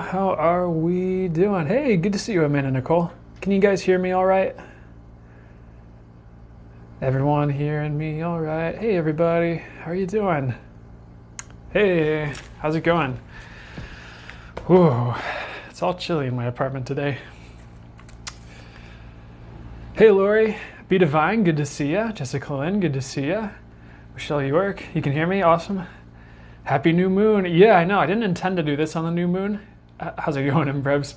How are we doing? Hey, good to see you, Amanda Nicole. Can you guys hear me all right? Everyone hearing me all right? Hey, everybody. How are you doing? Hey, how's it going? Whoa, it's all chilly in my apartment today. Hey, Lori. Be Divine, good to see ya. Jessica Lynn, good to see ya. Michelle York, you can hear me? Awesome. Happy new moon. Yeah, I know. I didn't intend to do this on the new moon. How's it going, Imbrebs?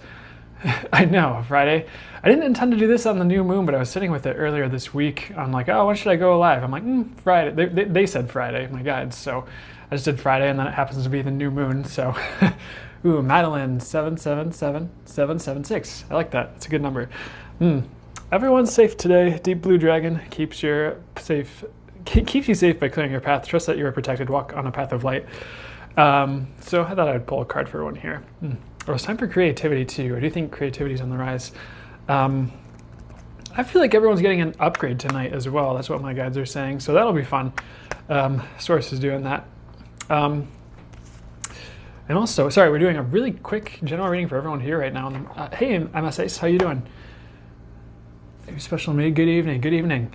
I know, Friday. I didn't intend to do this on the new moon, but I was sitting with it earlier this week. I'm like, oh, when should I go live? I'm like, Friday. They said Friday, my guides. So I just did Friday, and then it happens to be the new moon. So, ooh, Madeline, 777776. I like that. It's a good number. Everyone's safe today. Deep Blue Dragon keeps you safe by clearing your path. Trust that you are protected. Walk on a path of light. So I thought I'd pull a card for one here. Oh, it's time for creativity too. I do think creativity is on the rise. I feel like everyone's getting an upgrade tonight as well. That's what my guides are saying. So that'll be fun. Source is doing that. And also, sorry, we're doing a really quick general reading for everyone here right now. Hey, MSAs, how you doing? Special me, good evening, good evening.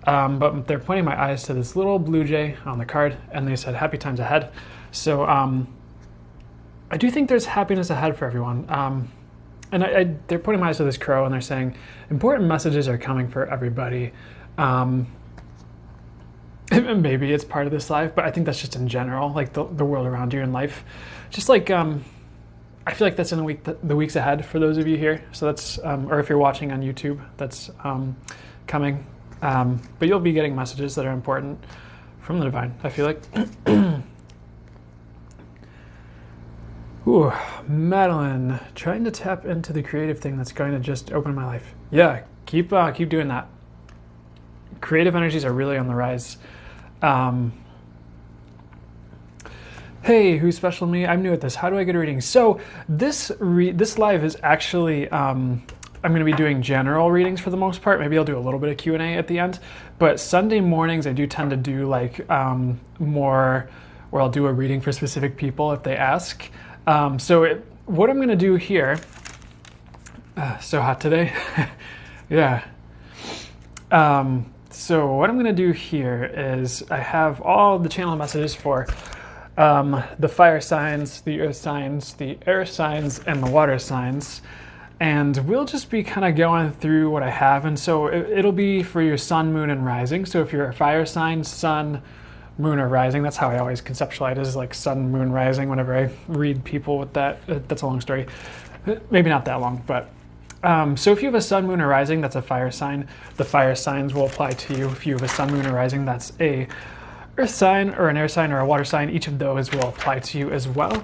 But they're pointing my eyes to this little blue jay on the card, and they said happy times ahead. So I do think there's happiness ahead for everyone. And they're pointing my eyes to this crow, and they're saying important messages are coming for everybody. Maybe it's part of this life, but I think that's just in general, like the world around you in life. Just like I feel like that's in the weeks ahead for those of you here. So that's, or if you're watching on YouTube, that's coming. But you'll be getting messages that are important from the divine, I feel like. Ooh, Madeline, trying to tap into the creative thing that's going to just open my life. Yeah, keep doing that. Creative energies are really on the rise. Hey, who's special to me? I'm new at this. How do I get a reading? So this live is actually, I'm going to be doing general readings for the most part. Maybe I'll do a little bit of Q&A at the end. But Sunday mornings, I do tend to do like more, where I'll do a reading for specific people if they ask. What I'm going to do here, so hot today. Yeah. So what I'm going to do here is I have all the channel messages for the fire signs, the earth signs, the air signs, and the water signs. And we'll just be kind of going through what I have. And so it'll be for your sun, moon, and rising. So if you're a fire sign, sun, moon, or rising, that's how I always conceptualize it, is like sun, moon, rising whenever I read people with that. That's a long story. Maybe not that long, but so if you have a sun, moon, or rising, that's a fire sign. The fire signs will apply to you. If you have a sun, moon, or rising, that's a earth sign or an air sign or a water sign. Each of those will apply to you as well.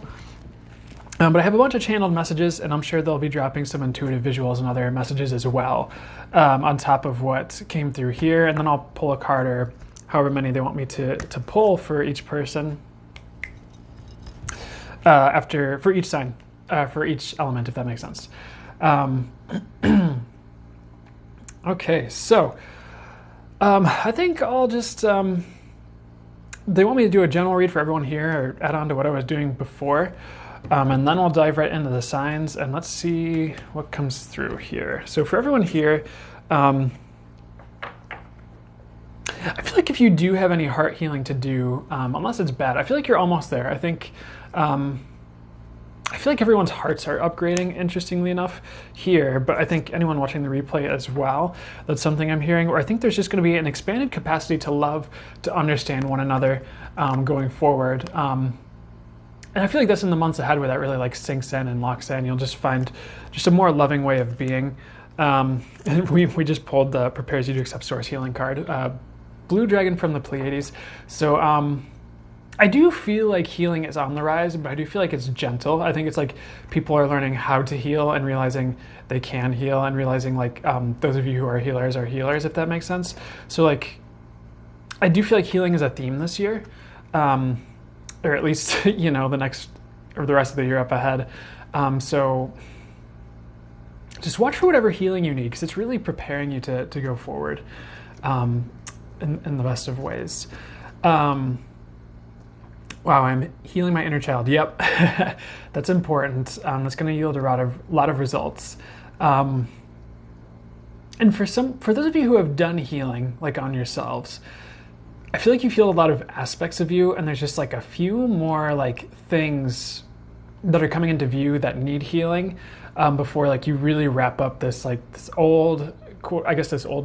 But I have a bunch of channeled messages, and I'm sure they'll be dropping some intuitive visuals and other messages as well on top of what came through here. And then I'll pull a card or however many they want me to pull for each person for each sign, for each element, if that makes sense. Okay, so I think I'll just... they want me to do a general read for everyone here, or add on to what I was doing before. And then we'll dive right into the signs, and let's see what comes through here. So for everyone here, I feel like if you do have any heart healing to do, unless it's bad, I feel like you're almost there. I think, I feel like everyone's hearts are upgrading, interestingly enough, here, but I think anyone watching the replay as well, that's something I'm hearing, or I think there's just going to be an expanded capacity to love, to understand one another going forward. And I feel like that's in the months ahead where that really like sinks in and locks in. You'll just find just a more loving way of being. And we just pulled the Prepares You to Accept Source Healing card, Blue Dragon from the Pleiades. So I do feel like healing is on the rise, but I do feel like it's gentle. I think it's like people are learning how to heal and realizing they can heal, and realizing like those of you who are healers, if that makes sense. So like, I do feel like healing is a theme this year. Or at least, you know, the rest of the year up ahead. So just watch for whatever healing you need, because it's really preparing you to go forward in the best of ways. Wow, I'm healing my inner child. Yep, that's important. That's going to yield a lot of results. And for those of you who have done healing, like on yourselves, I feel like you feel a lot of aspects of you, and there's just like a few more like things that are coming into view that need healing before like you really wrap up this old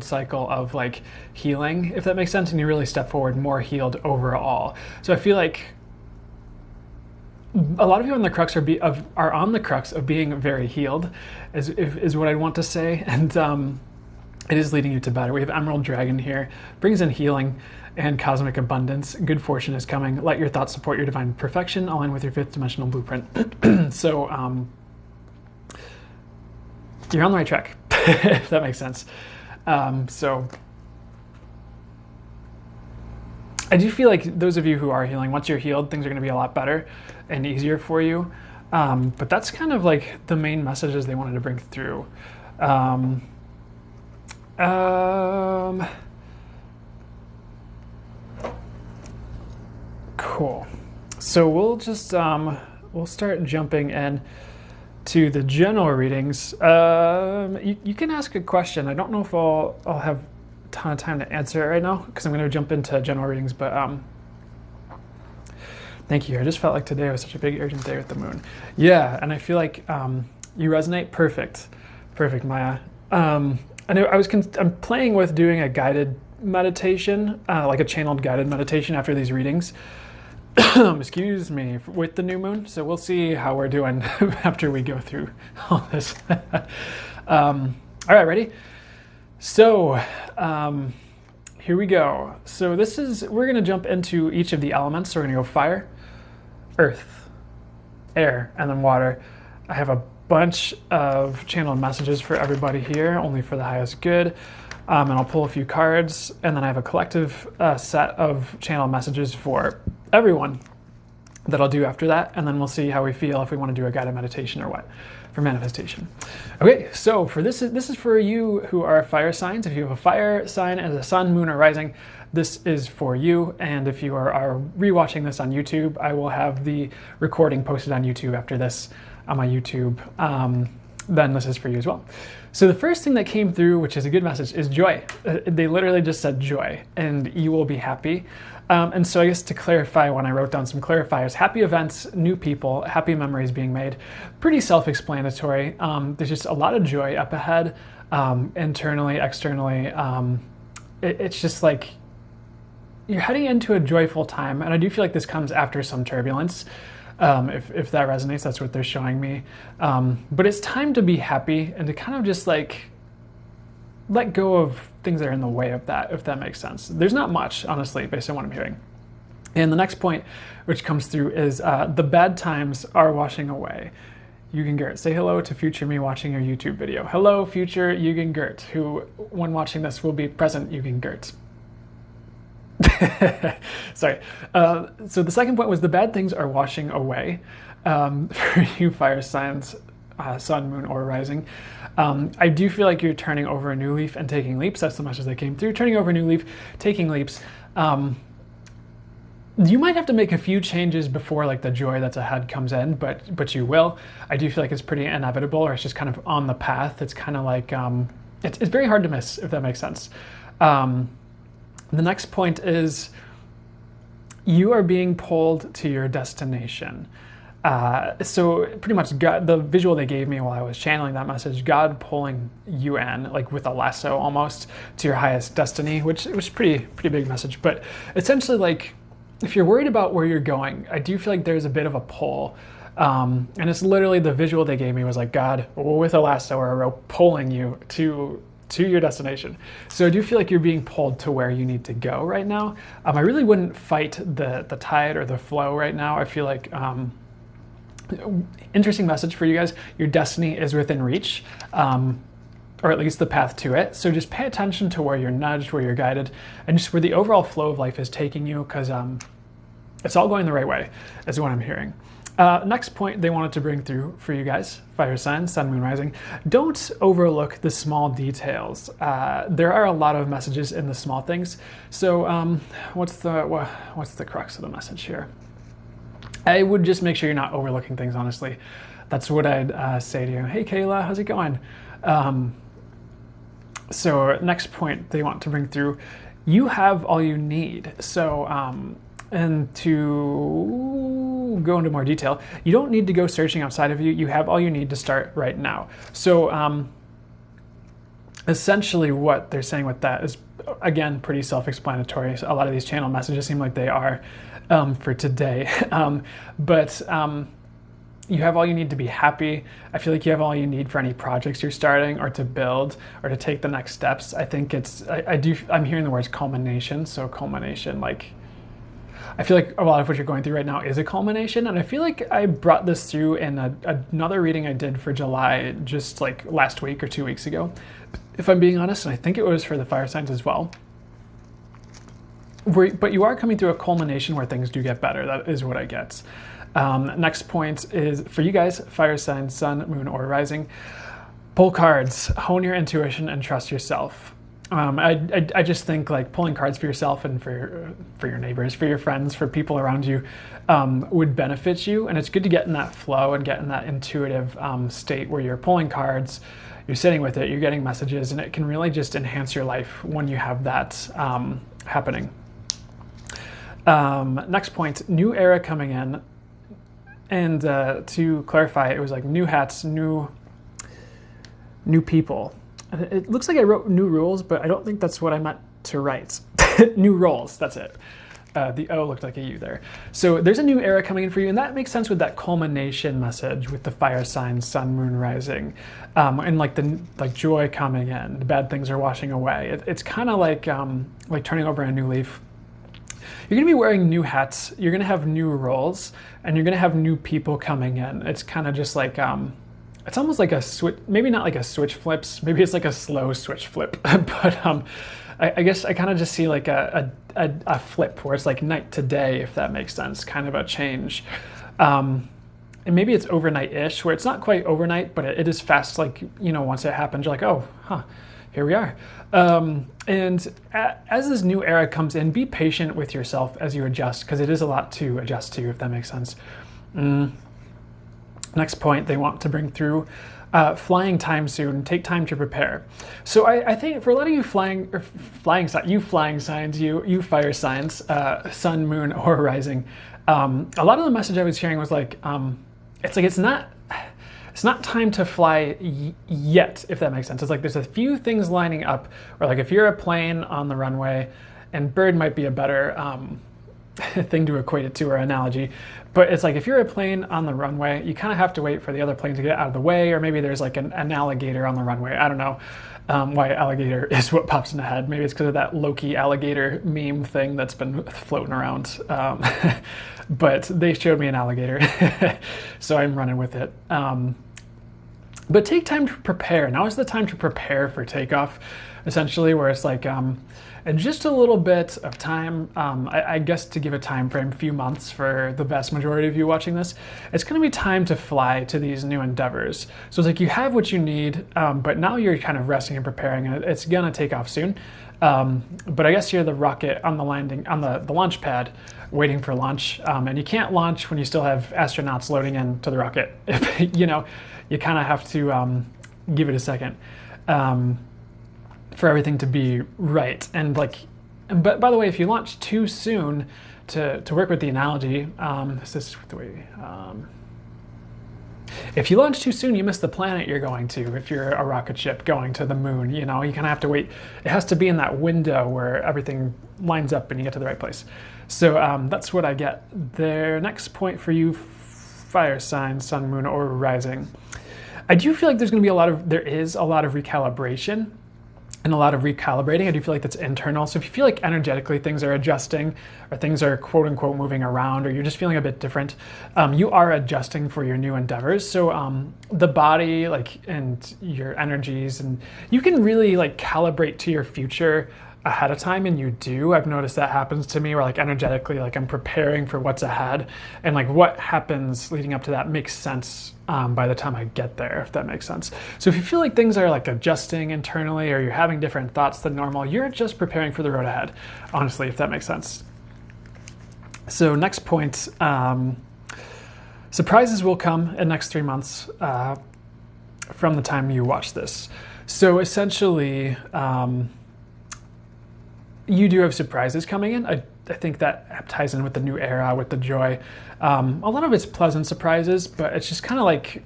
cycle of like healing, if that makes sense, and you really step forward more healed overall. So I feel like a lot of you on the crux are on the crux of being very healed, is what I want to say, and it is leading you to better. We have Emerald Dragon here, brings in healing and cosmic abundance. Good fortune is coming. Let your thoughts support your divine perfection, align with your fifth dimensional blueprint. So you're on the right track, if that makes sense. So I do feel like those of you who are healing, once you're healed, things are going to be a lot better and easier for you. But that's kind of like the main messages they wanted to bring through. Cool. So we'll just we'll start jumping in to the general readings. You can ask a question. I don't know if I'll have a ton of time to answer it right now because I'm going to jump into general readings. But thank you. I just felt like today was such a big urgent day with the moon. Yeah, and I feel like you resonate. Perfect, Maya. I know I'm playing with doing a guided meditation, like a channeled guided meditation after these readings. Excuse me, with the new moon. So we'll see how we're doing after we go through all this. All right, ready? So here we go. So we're going to jump into each of the elements. So we're going to go fire, earth, air, and then water. I have a bunch of channeled messages for everybody here, only for the highest good. And I'll pull a few cards, and then I have a collective set of channeled messages for everyone that I'll do after that, and then we'll see how we feel if we want to do a guided meditation or what for manifestation. Okay, so for this is for you who are fire signs. If you have a fire sign as a sun, moon, or rising, this is for you. And if you are rewatching this on YouTube, I will have the recording posted on YouTube after this on my YouTube. Then this is for you as well. So the first thing that came through, which is a good message, is joy. They literally just said joy, and you will be happy. And so I guess to clarify, when I wrote down some clarifiers, happy events, new people, happy memories being made, pretty self-explanatory. There's just a lot of joy up ahead, internally, externally. It's just like you're heading into a joyful time, and I do feel like this comes after some turbulence. If that resonates, that's what they're showing me. But it's time to be happy and to kind of just like let go of things that are in the way of that, if that makes sense. There's not much, honestly, based on what I'm hearing. And the next point, which comes through, is the bad times are washing away. Eugen Gert, say hello to future me watching your YouTube video. Hello, future Eugen Gert, who, when watching this, will be present Eugen Gert. Sorry. So the second point was the bad things are washing away for you fire signs, sun, moon, or rising. I do feel like you're turning over a new leaf and taking leaps. That's the message that came through. Turning over a new leaf, taking leaps. You might have to make a few changes before like the joy that's ahead comes in, but you will. I do feel like it's pretty inevitable, or it's just kind of on the path. It's kind of like it's very hard to miss, if that makes sense. The next point is you are being pulled to your destination. So pretty much God, the visual they gave me while I was channeling that message, God pulling you in, like with a lasso almost, to your highest destiny, which was pretty big message. But essentially, like, if you're worried about where you're going, I do feel like there's a bit of a pull. And it's literally the visual they gave me was like God with a lasso or a rope pulling you to your destination. So I do feel like you're being pulled to where you need to go right now. I really wouldn't fight the tide or the flow right now. I feel like interesting message for you guys. Your destiny is within reach, or at least the path to it. So just pay attention to where you're nudged, where you're guided, and just where the overall flow of life is taking you, because it's all going the right way, is what I'm hearing. Next point they wanted to bring through for you guys, fire signs, sun, moon, rising. Don't overlook the small details. There are a lot of messages in the small things. So what's the crux of the message here? I would just make sure you're not overlooking things, honestly. That's what I'd say to you. Hey, Kayla, how's it going? So next point they want to bring through, you have all you need. So, and to go into more detail, you don't need to go searching outside of you. You have all you need to start right now. So essentially what they're saying with that is, again, pretty self-explanatory. A lot of these channel messages seem like they are for today. But you have all you need to be happy. I feel like you have all you need for any projects you're starting or to build or to take the next steps. I think I'm hearing the words culmination. So culmination, like, I feel like a lot of what you're going through right now is a culmination. And I feel like I brought this through in another reading I did for July, just like last week or 2 weeks ago, if I'm being honest. And I think it was for the fire signs as well. But you are coming through a culmination where things do get better. That is what I get. Next point is for you guys, fire sign, sun, moon, or rising. Pull cards, hone your intuition, and trust yourself. I just think like pulling cards for yourself and for your neighbors, for your friends, for people around you would benefit you. And it's good to get in that flow and get in that intuitive state where you're pulling cards, you're sitting with it, you're getting messages, and it can really just enhance your life when you have that happening. Next point, new era coming in. And to clarify, it was like new hats, new people. It looks like I wrote new rules, but I don't think that's what I meant to write. New roles, that's it. The O looked like a U there. So there's a new era coming in for you, and that makes sense with that culmination message with the fire sign, sun, moon, rising, and like joy coming in. The bad things are washing away. It's kind of like turning over a new leaf. You're going to be wearing new hats, you're going to have new roles, and you're going to have new people coming in. It's kind of just like, it's almost like a switch, maybe not like a switch flips, maybe it's like a slow switch flip, but I guess I kind of just see like a flip where it's like night to day, if that makes sense, kind of a change. And maybe it's overnight-ish, where it's not quite overnight, but it is fast, like, once it happens, you're like, oh, huh. Here we are. And as this new era comes in, be patient with yourself as you adjust, because it is a lot to adjust to, if that makes sense. Next point they want to bring through, flying time soon. Take time to prepare. So I think for a lot of you flying signs, you fire signs, sun, moon, or rising, a lot of the message I was hearing was like, it's not time to fly yet, if that makes sense. It's like there's a few things lining up, or like if you're a plane on the runway, and bird might be a better thing to equate it to, or analogy, but it's like if you're a plane on the runway, you kind of have to wait for the other plane to get out of the way, or maybe there's like an alligator on the runway. I don't know why alligator is what pops in the head. Maybe it's because of that Loki alligator meme thing that's been floating around. But they showed me an alligator, so I'm running with it. But take time to prepare. Now is the time to prepare for takeoff, essentially, where it's like and just a little bit of time, I guess to give a time frame, a few months for the vast majority of you watching this, it's going to be time to fly to these new endeavors. So it's like you have what you need, but now you're kind of resting and preparing, and it's going to take off soon. But I guess you're the rocket on the landing, on the launch pad, waiting for launch, and you can't launch when you still have astronauts loading into the rocket. You kind of have to give it a second for everything to be right. And but by the way, if you launch too soon, to work with the analogy, this is the way. If you launch too soon, you miss the planet you're going to. If you're a rocket ship going to the moon, you kind of have to wait. It has to be in that window where everything lines up and you get to the right place. So that's what I get there. Next point for you, fire sign, sun, moon, or rising. I do feel like there is a lot of recalibration and a lot of recalibrating. I do feel like that's internal. So if you feel like energetically things are adjusting, or things are quote unquote moving around, or you're just feeling a bit different, you are adjusting for your new endeavors. So the body, and your energies, and you can really calibrate to your future ahead of time, and you do. I've noticed that happens to me, where energetically, I'm preparing for what's ahead, and what happens leading up to that makes sense by the time I get there, if that makes sense. So if you feel like things are adjusting internally, or you're having different thoughts than normal, you're just preparing for the road ahead, honestly, if that makes sense. So next point, surprises will come in the next 3 months from the time you watch this. So essentially, you do have surprises coming in. I think that ties in with the new era, with the joy. A lot of it's pleasant surprises, but it's just kind of like,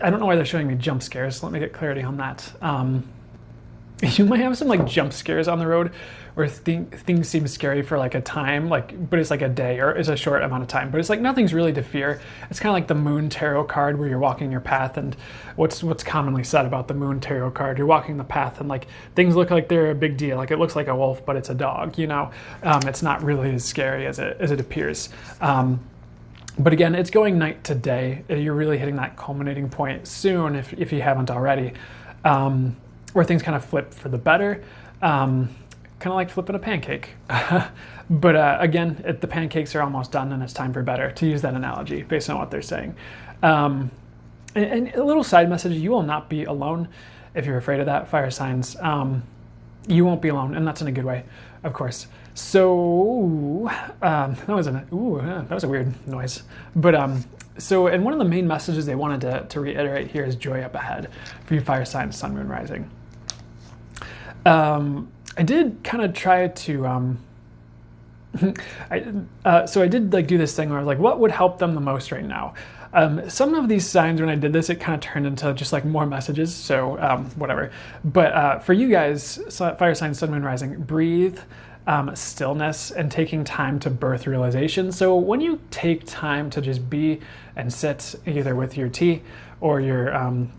I don't know why they're showing me jump scares. Let me get clarity on that. You might have some like jump scares on the road where things seem scary for like a time, but it's like a day or it's a short amount of time, but it's like nothing's really to fear. It's kind of like the Moon Tarot card where you're walking your path, and what's commonly said about the Moon Tarot card, you're walking the path and like things look like they're a big deal. Like it looks like a wolf, but it's a dog, you know? It's not really as scary as it appears. But again, it's going night to day. You're really hitting that culminating point soon if you haven't already, where things kind of flip for the better. Kind of like flipping a pancake. But again, the pancakes are almost done and it's time for better, to use that analogy based on what they're saying. And a little side message, you will not be alone if you're afraid of that, fire signs. You won't be alone, and that's in a good way, of course. So that was a weird noise. But and one of the main messages they wanted to reiterate here is joy up ahead for you fire signs, sun, moon, rising. I did kind of try to, so I did like do this thing where I was like, what would help them the most right now? Some of these signs, when I did this, it kind of turned into just like more messages. So whatever. But for you guys, fire signs, sun, moon, rising, breathe, stillness, and taking time to birth realization. So when you take time to just be and sit either with your tea or your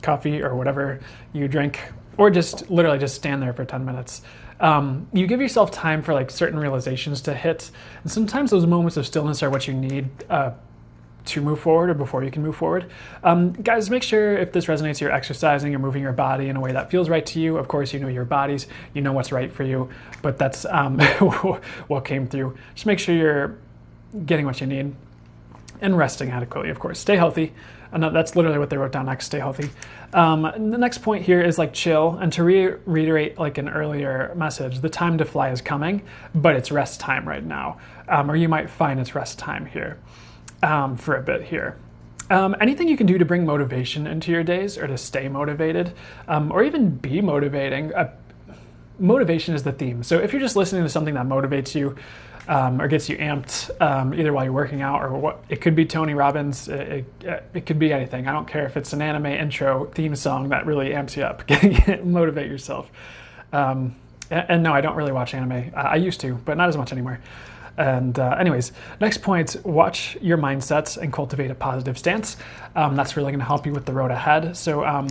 coffee or whatever you drink, or just literally just stand there for 10 minutes. You give yourself time for like certain realizations to hit. And sometimes those moments of stillness are what you need to move forward or before you can move forward. Guys, make sure if this resonates, you're exercising, you're moving your body in a way that feels right to you. Of course, you know your bodies, you know what's right for you, but that's what came through. Just make sure you're getting what you need and resting adequately, of course. Stay healthy. And that's literally what they wrote down next, stay healthy. The next point here is like chill, and to reiterate like an earlier message, the time to fly is coming, but it's rest time right now. Or you might find it's rest time here for a bit here. Anything you can do to bring motivation into your days or to stay motivated or even be motivating. Motivation is the theme. So if you're just listening to something that motivates you, or gets you amped, either while you're working out or what, it could be Tony Robbins, it could be anything. I don't care if it's an anime intro theme song that really amps you up. Motivate yourself. And no, I don't really watch anime. I used to, but not as much anymore. And anyways, next point, watch your mindsets and cultivate a positive stance. That's really going to help you with the road ahead. So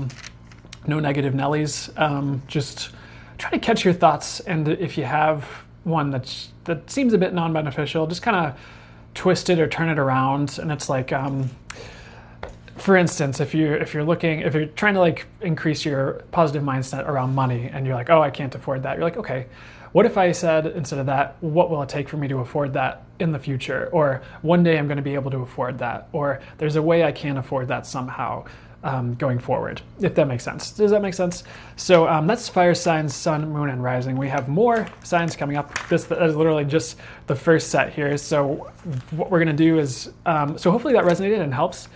no negative Nellies. Just try to catch your thoughts, and if you have one that seems a bit non-beneficial, just kind of twist it or turn it around. And it's like, for instance, if you're trying to like increase your positive mindset around money, and you're like, oh, I can't afford that. You're like, okay, what if I said instead of that, what will it take for me to afford that in the future? Or one day I'm going to be able to afford that. Or there's a way I can afford that somehow. Going forward, if that makes sense. Does that make sense? So that's fire signs, sun, moon, and rising. We have more signs coming up. This is literally just the first set here. So what we're going to do is, so hopefully that resonated and helps.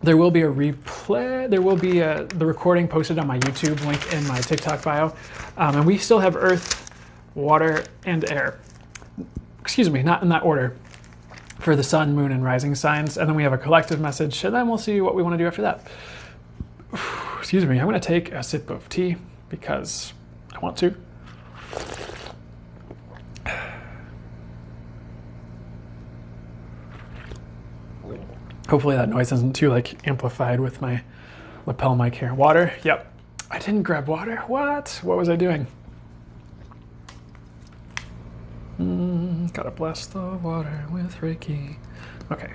There will be a replay. There will be the recording posted on my YouTube, link in my TikTok bio. And we still have earth, water, and air. Excuse me, not in that order. For the sun, moon, and rising signs. And then we have a collective message, and then we'll see what we want to do after that. Excuse me, I'm going to take a sip of tea because I want to. Hopefully that noise isn't too like amplified with my lapel mic here. Water, yep. I didn't grab water, what? What was I doing? Gotta bless the water with Reiki. Okay.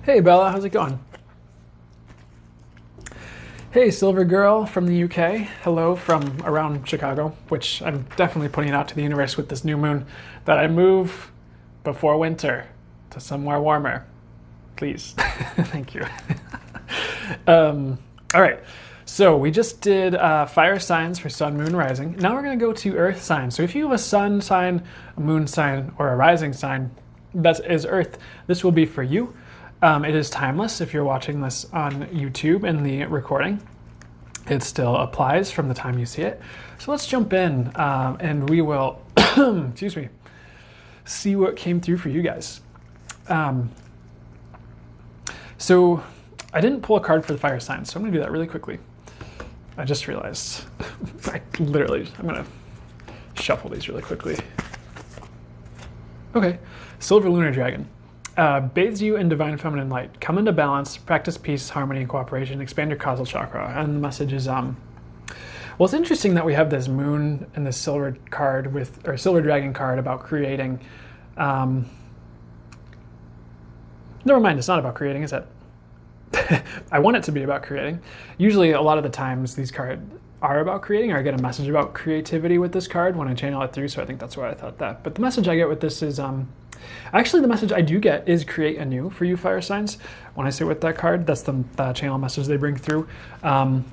Hey Bella, how's it going? Hey Silver Girl from the UK. Hello from around Chicago, which I'm definitely putting out to the universe with this new moon, that I move before winter to somewhere warmer. Please. Thank you. All right. So we just did fire signs for sun, moon, rising. Now we're going to go to earth signs. So if you have a sun sign, a moon sign, or a rising sign that is earth, this will be for you. It is timeless if you're watching this on YouTube in the recording. It still applies from the time you see it. So let's jump in and we will, excuse me, see what came through for you guys. So I didn't pull a card for the fire signs, so I'm going to do that really quickly. I just realized, I'm going to shuffle these really quickly. Okay, Silver Lunar Dragon. Bathes you in divine feminine light. Come into balance, practice peace, harmony, and cooperation, expand your causal chakra. And the message is, well, it's interesting that we have this moon and this silver card or silver dragon card about creating. Never mind, it's not about creating, is it? I want it to be about creating. Usually, a lot of the times, these cards are about creating, or I get a message about creativity with this card when I channel it through, so I think that's why I thought that. But the message I get with this is, actually the message I do get is create anew for you fire signs. When I say with that card, that's the channel message they bring through. I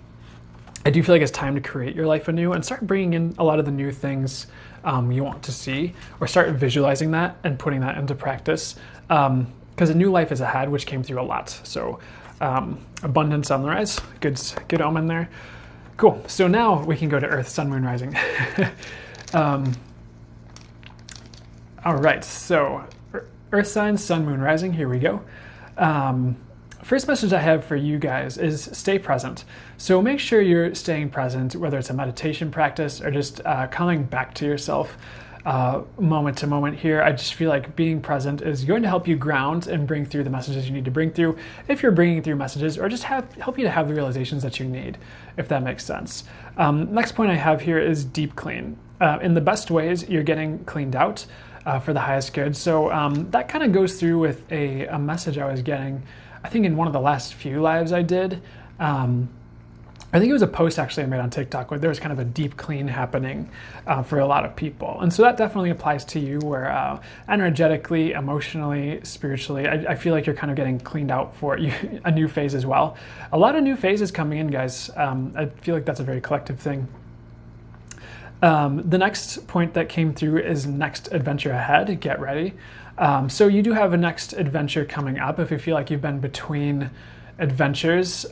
do feel like it's time to create your life anew and start bringing in a lot of the new things you want to see, or start visualizing that and putting that into practice. Because a new life is ahead, which came through a lot. So abundance on the rise, good omen there. Cool, so now we can go to Earth, Sun, Moon, Rising. All right, so Earth signs, Sun, Moon, Rising, here we go. First message I have for you guys is stay present. So make sure you're staying present, whether it's a meditation practice or just coming back to yourself moment to moment here. I just feel like being present is going to help you ground and bring through the messages you need to bring through if you're bringing through messages, or just help you to have the realizations that you need, if that makes sense. Next point I have here is deep clean. In the best ways, you're getting cleaned out for the highest good. So that kind of goes through with a message I was getting, I think in one of the last few lives I did. I think it was a post actually I made on TikTok where there was kind of a deep clean happening for a lot of people. And so that definitely applies to you, where energetically, emotionally, spiritually, I feel like you're kind of getting cleaned out for a new phase as well. A lot of new phases coming in, guys. I feel like that's a very collective thing. The next point that came through is next adventure ahead. Get ready. So you do have a next adventure coming up. If you feel like you've been between adventures,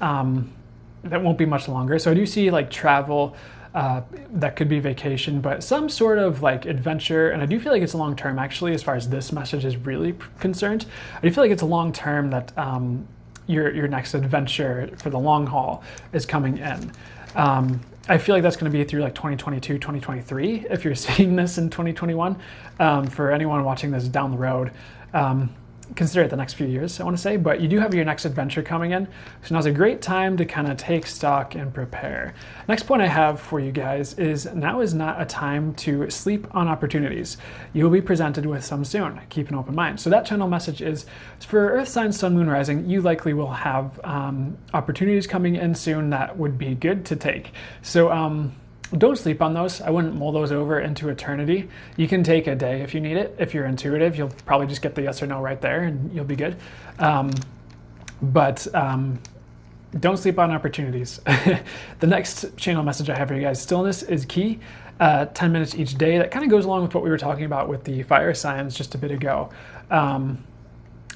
that won't be much longer. So I do see like travel, that could be vacation, but some sort of like adventure. And I do feel like it's long term actually, as far as this message is really concerned. I do feel like it's a long term that your next adventure for the long haul is coming in. I feel like that's going to be through like 2022, 2023, if you're seeing this in 2021. For anyone watching this down the road, consider it the next few years, I want to say, but you do have your next adventure coming in. So now's a great time to kind of take stock and prepare. Next point I have for you guys is now is not a time to sleep on opportunities. You'll be presented with some soon. Keep an open mind. So that channel message is for Earth signs, Sun, Moon, Rising, you likely will have opportunities coming in soon that would be good to take. So don't sleep on those. I wouldn't mull those over into eternity. You can take a day if you need it. If you're intuitive, you'll probably just get the yes or no right there and you'll be good. But don't sleep on opportunities. The next channel message I have for you guys, stillness is key. 10 minutes each day. That kind of goes along with what we were talking about with the fire signs just a bit ago.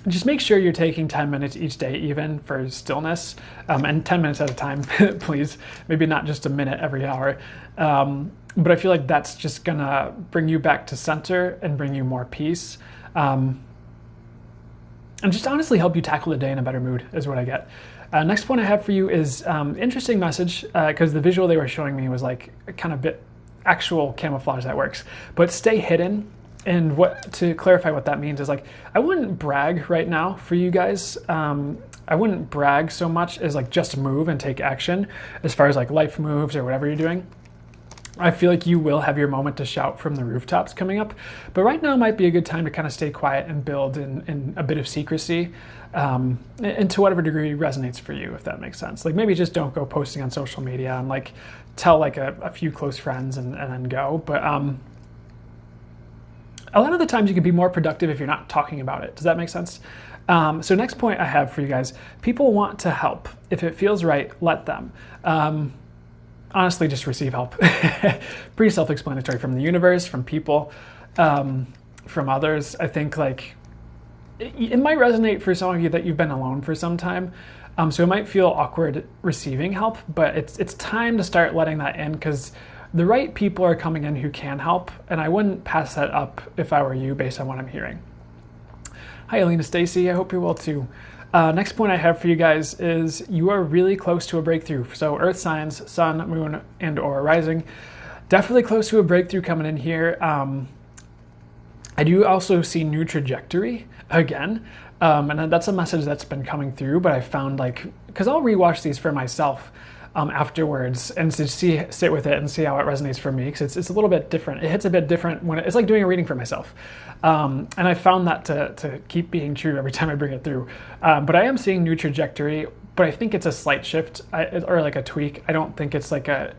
Just make sure you're taking 10 minutes each day, even for stillness, and 10 minutes at a time, please. Maybe not just a minute every hour. But I feel like that's just gonna bring you back to center and bring you more peace. And just honestly help you tackle the day in a better mood is what I get. Next point I have for you is interesting message, because the visual they were showing me was like a kind of bit actual camouflage that works, but stay hidden. And to clarify what that means is like, I wouldn't brag right now for you guys. I wouldn't brag so much as like just move and take action as far as like life moves or whatever you're doing. I feel like you will have your moment to shout from the rooftops coming up, but right now might be a good time to kind of stay quiet and build in a bit of secrecy, and to whatever degree resonates for you, if that makes sense. Like maybe just don't go posting on social media and like tell like a few close friends and then go, but a lot of the times you can be more productive if you're not talking about it. Does that make sense? So next point I have for you guys, people want to help. If it feels right, let them. Honestly, just receive help. Pretty self-explanatory from the universe, from people, from others. I think like it might resonate for some of you that you've been alone for some time. So it might feel awkward receiving help, but it's time to start letting that in, because the right people are coming in who can help, and I wouldn't pass that up if I were you based on what I'm hearing. Hi, Alina Stacy. I hope you're well too. Next point I have for you guys is you are really close to a breakthrough. So earth signs, sun, moon, and or rising, definitely close to a breakthrough coming in here. I do also see new trajectory again. And that's a message that's been coming through, but I found because I'll rewatch these for myself afterwards and to sit with it and see how it resonates for me, because it's a little bit different. It hits a bit different when it's like doing a reading for myself. And I found that to keep being true every time I bring it through. But I am seeing new trajectory, but I think it's a slight shift or like a tweak. I don't think it's I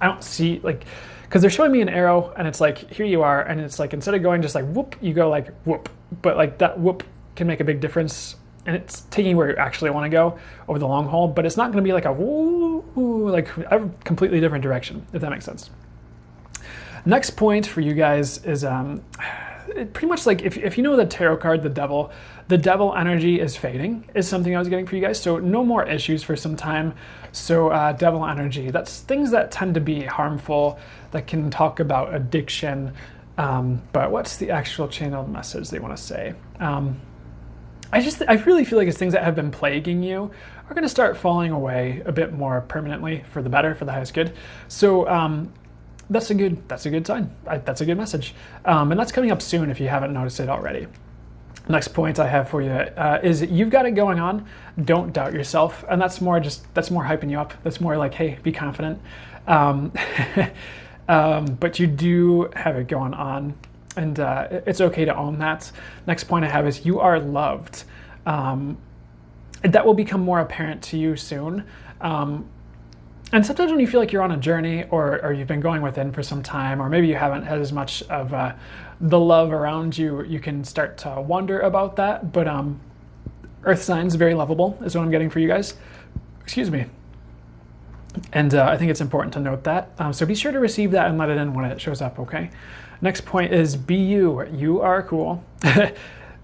don't see because they're showing me an arrow and it's like, here you are. And it's like, instead of going just like whoop, you go like whoop, but like that whoop can make a big difference. And it's taking you where you actually want to go over the long haul, but it's not going to be like a woo, like a completely different direction, if that makes sense. Next point for you guys is pretty much like if you know the tarot card, the devil energy is fading, is something I was getting for you guys. So no more issues for some time. So devil energy, that's things that tend to be harmful, that can talk about addiction. But what's the actual channeled message they want to say? I really feel like it's things that have been plaguing you are going to start falling away a bit more permanently, for the better, for the highest good. So that's a good sign. That's a good message. And that's coming up soon if you haven't noticed it already. Next point I have for you is you've got it going on. Don't doubt yourself. And that's more hyping you up. That's more like, hey, be confident. But you do have it going on. And it's okay to own that. Next point I have is you are loved. That will become more apparent to you soon. And sometimes when you feel like you're on a journey or you've been going within for some time, or maybe you haven't had as much of the love around you, you can start to wonder about that. But earth signs, very lovable is what I'm getting for you guys. Excuse me. And I think it's important to note that. So be sure to receive that and let it in when it shows up, okay? Next point is be you. You are cool.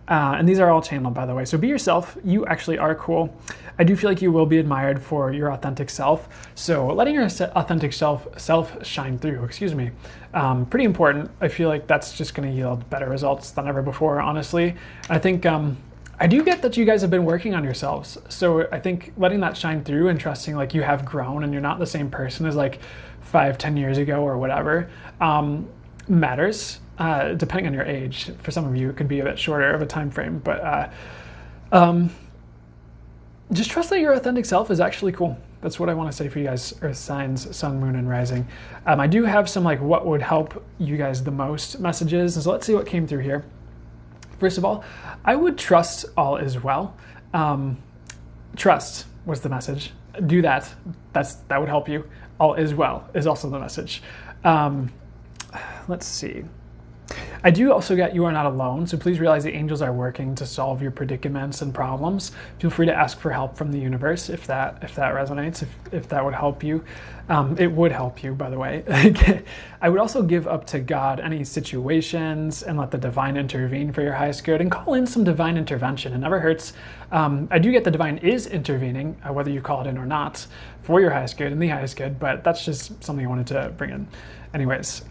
And these are all channeled, by the way. So be yourself. You actually are cool. I do feel like you will be admired for your authentic self. So letting your authentic self shine through, pretty important. I feel like that's just going to yield better results than ever before, honestly. I think I do get that you guys have been working on yourselves. So I think letting that shine through and trusting like you have grown and you're not the same person as like 5-10 years ago or whatever matters. Depending on your age. For some of you, it could be a bit shorter of a time frame, but just trust that your authentic self is actually cool. That's what I want to say for you guys, earth signs, sun, moon, and rising. I do have some like what would help you guys the most messages. So let's see what came through here. First of all, I would trust all is well. Trust was the message. Do that. That would help you. All is well is also the message. Let's see. I do also get you are not alone, so please realize the angels are working to solve your predicaments and problems. Feel free to ask for help from the universe if that resonates, if that would help you. It would help you, by the way. I would also give up to God any situations and let the divine intervene for your highest good and call in some divine intervention. It never hurts. I do get the divine is intervening, whether you call it in or not, for your highest good and the highest good, but that's just something I wanted to bring in. Anyways,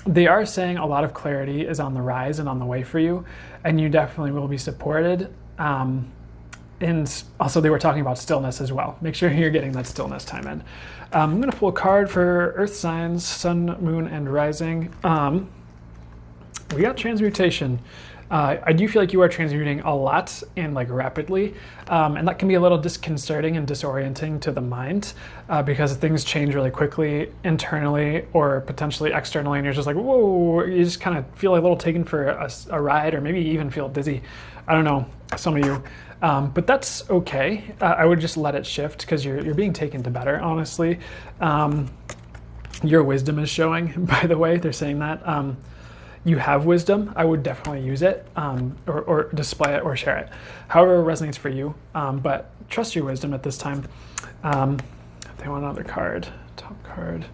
they are saying a lot of clarity is on the rise and on the way for you, and you definitely will be supported. And also they were talking about stillness as well. Make sure you're getting that stillness time in. I'm going to pull a card for earth signs, sun, moon, and rising. We got transmutation. I do feel like you are transmuting a lot and like rapidly, and that can be a little disconcerting and disorienting to the mind because things change really quickly internally or potentially externally, and you're just like, whoa, you just kind of feel a little taken for a ride, or maybe you even feel dizzy. I don't know, some of you, but that's okay. I would just let it shift because you're being taken to better, honestly. Your wisdom is showing, by the way, they're saying that. you have wisdom, I would definitely use it, or display it or share it. However it resonates for you, but trust your wisdom at this time. They want another card, top card.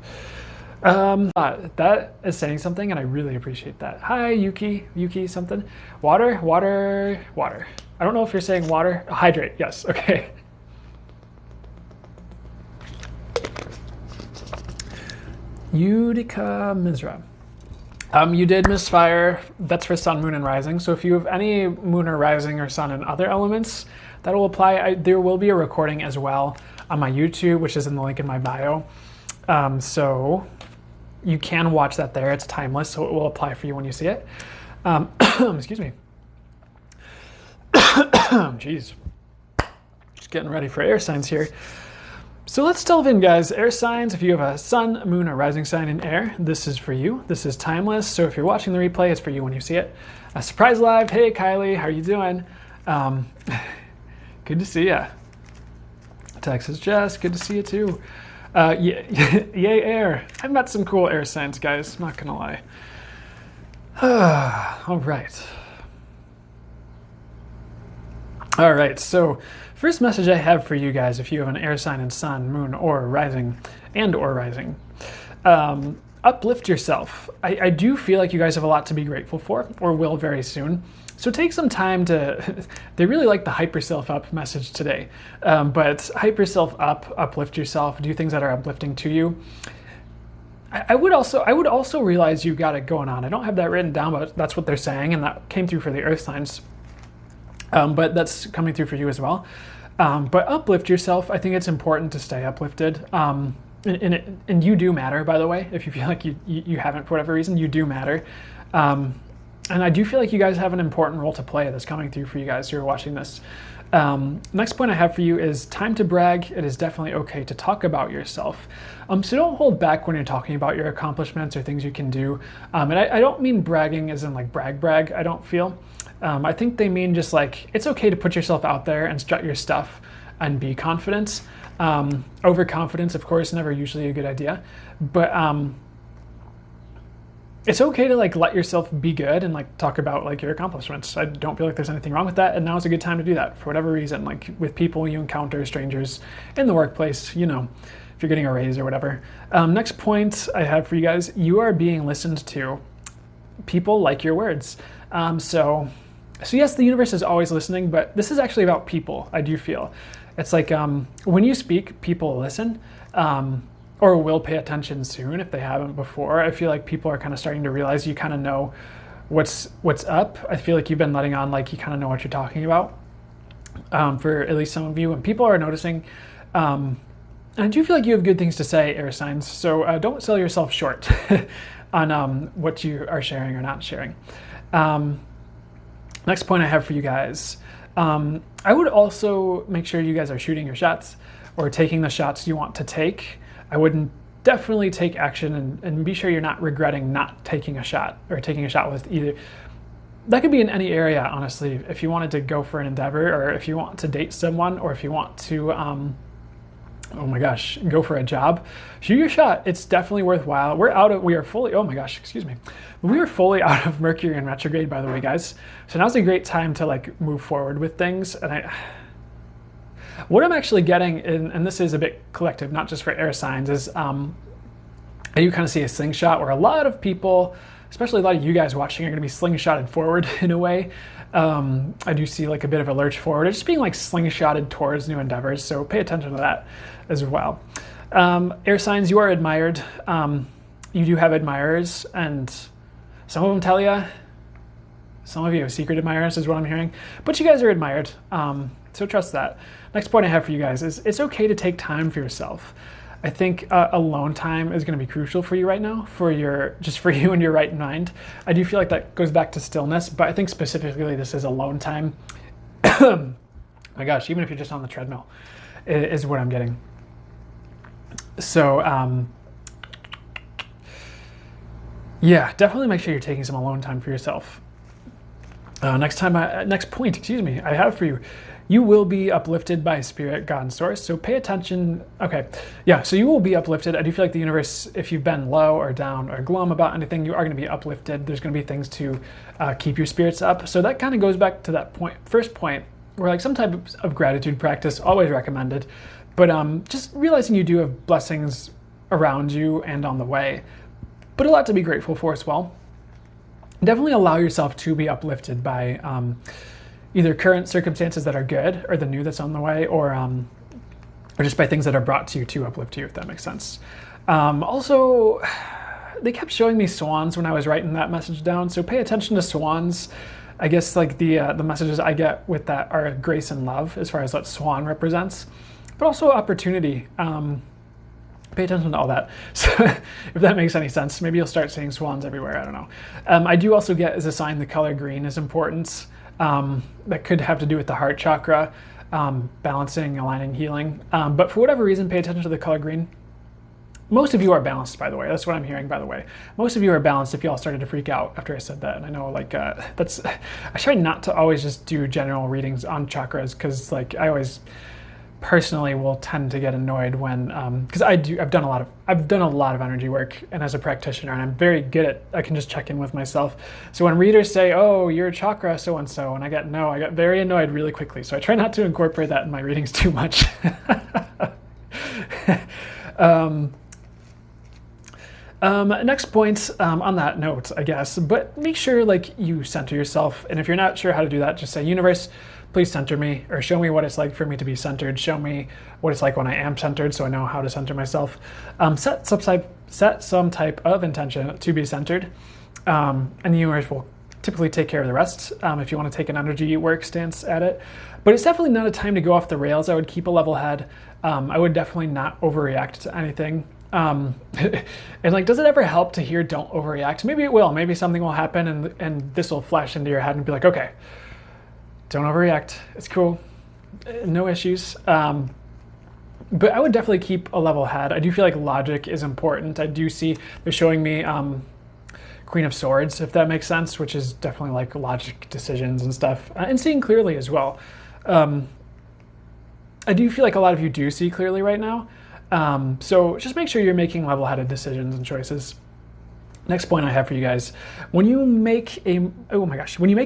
That is saying something, and I really appreciate that. Hi, Yuki something. Water. I don't know if you're saying water. Hydrate, yes, okay. Utica Mizra. You did misfire. That's for sun, moon, and rising. So if you have any moon or rising or sun and other elements, that will apply. There will be a recording as well on my YouTube, which is in the link in my bio. So you can watch that there. It's timeless, so it will apply for you when you see it. Excuse me. Jeez. Just getting ready for air signs here. So let's delve in, guys. Air signs, if you have a sun, moon, or rising sign in air, this is for you. This is timeless. So if you're watching the replay, it's for you when you see it. Surprise live. Hey, Kylie, how are you doing? Good to see ya. Texas Jess, good to see you too. Yay, air. I've met some cool air signs, guys. I'm not gonna lie. All right, so first message I have for you guys, if you have an air sign in sun, moon, or rising, uplift yourself. I do feel like you guys have a lot to be grateful for, or will very soon. So take some time to, they really like the hype yourself up message today, but hype yourself up, uplift yourself, do things that are uplifting to you. I would also realize you got it going on. I don't have that written down, but that's what they're saying, and that came through for the earth signs. But that's coming through for you as well. But uplift yourself. I think it's important to stay uplifted. And you do matter, by the way. If you feel like you haven't for whatever reason, you do matter. And I do feel like you guys have an important role to play that's coming through for you guys who are watching this. Next point I have for you is time to brag. It is definitely okay to talk about yourself. So don't hold back when you're talking about your accomplishments or things you can do. And I don't mean bragging as in like brag, I don't feel. I think they mean just like, it's okay to put yourself out there and strut your stuff and be confident. Overconfidence, of course, never usually a good idea. But it's okay to like let yourself be good and like talk about like your accomplishments. I don't feel like there's anything wrong with that, and now is a good time to do that for whatever reason, like with people you encounter, strangers in the workplace, you know, if you're getting a raise or whatever. Next point I have for you guys, you are being listened to. People like your words. So yes, the universe is always listening, but this is actually about people, I do feel. It's like when you speak, people listen. Or will pay attention soon if they haven't before. I feel like people are kind of starting to realize you kind of know what's up. I feel like you've been letting on like you kind of know what you're talking about, for at least some of you, and people are noticing. And I do feel like you have good things to say, air signs, so don't sell yourself short on what you are sharing or not sharing. Next point I have for you guys. I would also make sure you guys are shooting your shots or taking the shots you want to take. I would definitely take action and be sure you're not regretting not taking a shot or taking a shot with either. That could be in any area, honestly. If you wanted to go for an endeavor, or if you want to date someone, or if you want to, oh my gosh, go for a job, shoot your shot. It's definitely worthwhile. We are fully out of Mercury in retrograde, by the way, guys. So now's a great time to like move forward with things. And what I'm actually getting, and this is a bit collective, not just for air signs, is I do kind of see a slingshot where a lot of people, especially a lot of you guys watching, are going to be slingshotted forward in a way. I do see like a bit of a lurch forward. It's just being like slingshotted towards new endeavors, so pay attention to that as well. Air signs, you are admired. You do have admirers, and some of them tell you. Some of you have secret admirers, is what I'm hearing. But you guys are admired, so trust that. Next point I have for you guys is it's okay to take time for yourself. I think alone time is going to be crucial for you right now, for you and your right mind. I do feel like that goes back to stillness, but I think specifically this is alone time. My gosh, even if you're just on the treadmill, is what I'm getting. So, yeah, definitely make sure you're taking some alone time for yourself. Next point, I have for you. You will be uplifted by spirit, God, and source. So pay attention. Okay. Yeah. So you will be uplifted. I do feel like the universe, if you've been low or down or glum about anything, you are going to be uplifted. There's going to be things to keep your spirits up. So that kind of goes back to that first point, where like some type of gratitude practice, always recommended. But just realizing you do have blessings around you and on the way, but a lot to be grateful for as well. Definitely allow yourself to be uplifted by either current circumstances that are good, or the new that's on the way, or just by things that are brought to you to uplift you, if that makes sense. Also, they kept showing me swans when I was writing that message down, so pay attention to swans. I guess like the messages I get with that are grace and love, as far as what swan represents, but also opportunity. Pay attention to all that. So if that makes any sense, maybe you'll start seeing swans everywhere. I don't know. I do also get as a sign the color green is important. That could have to do with the heart chakra, balancing, aligning, healing. But for whatever reason, pay attention to the color green. Most of you are balanced, by the way. That's what I'm hearing, by the way. Most of you are balanced if you all started to freak out after I said that. And I know, like, I try not to always just do general readings on chakras, because, like, I always personally will tend to get annoyed when, because I've done a lot of energy work, and as a practitioner, and I'm very good at, I can just check in with myself. So when readers say, "Oh, you're a chakra so-and-so," and I get very annoyed really quickly. So I try not to incorporate that in my readings too much. Next point, on that note, I guess, but make sure like you center yourself. And if you're not sure how to do that, just say, "Universe, please center me," or show me what it's like for me to be centered. Show me what it's like when I am centered, so I know how to center myself. Set some type of intention to be centered, and the universe will typically take care of the rest, if you want to take an energy work stance at it. But it's definitely not a time to go off the rails. I would keep a level head. I would definitely not overreact to anything. And like, does it ever help to hear "don't overreact"? Maybe it will. Maybe something will happen and this will flash into your head and be like, okay, don't overreact. It's cool. No issues. But I would definitely keep a level head. I do feel like logic is important. I do see they're showing me Queen of Swords, if that makes sense, which is definitely like logic decisions and stuff, and seeing clearly as well. I do feel like a lot of you do see clearly right now. So just make sure you're making level-headed decisions and choices. Next point I have for you guys: when you make a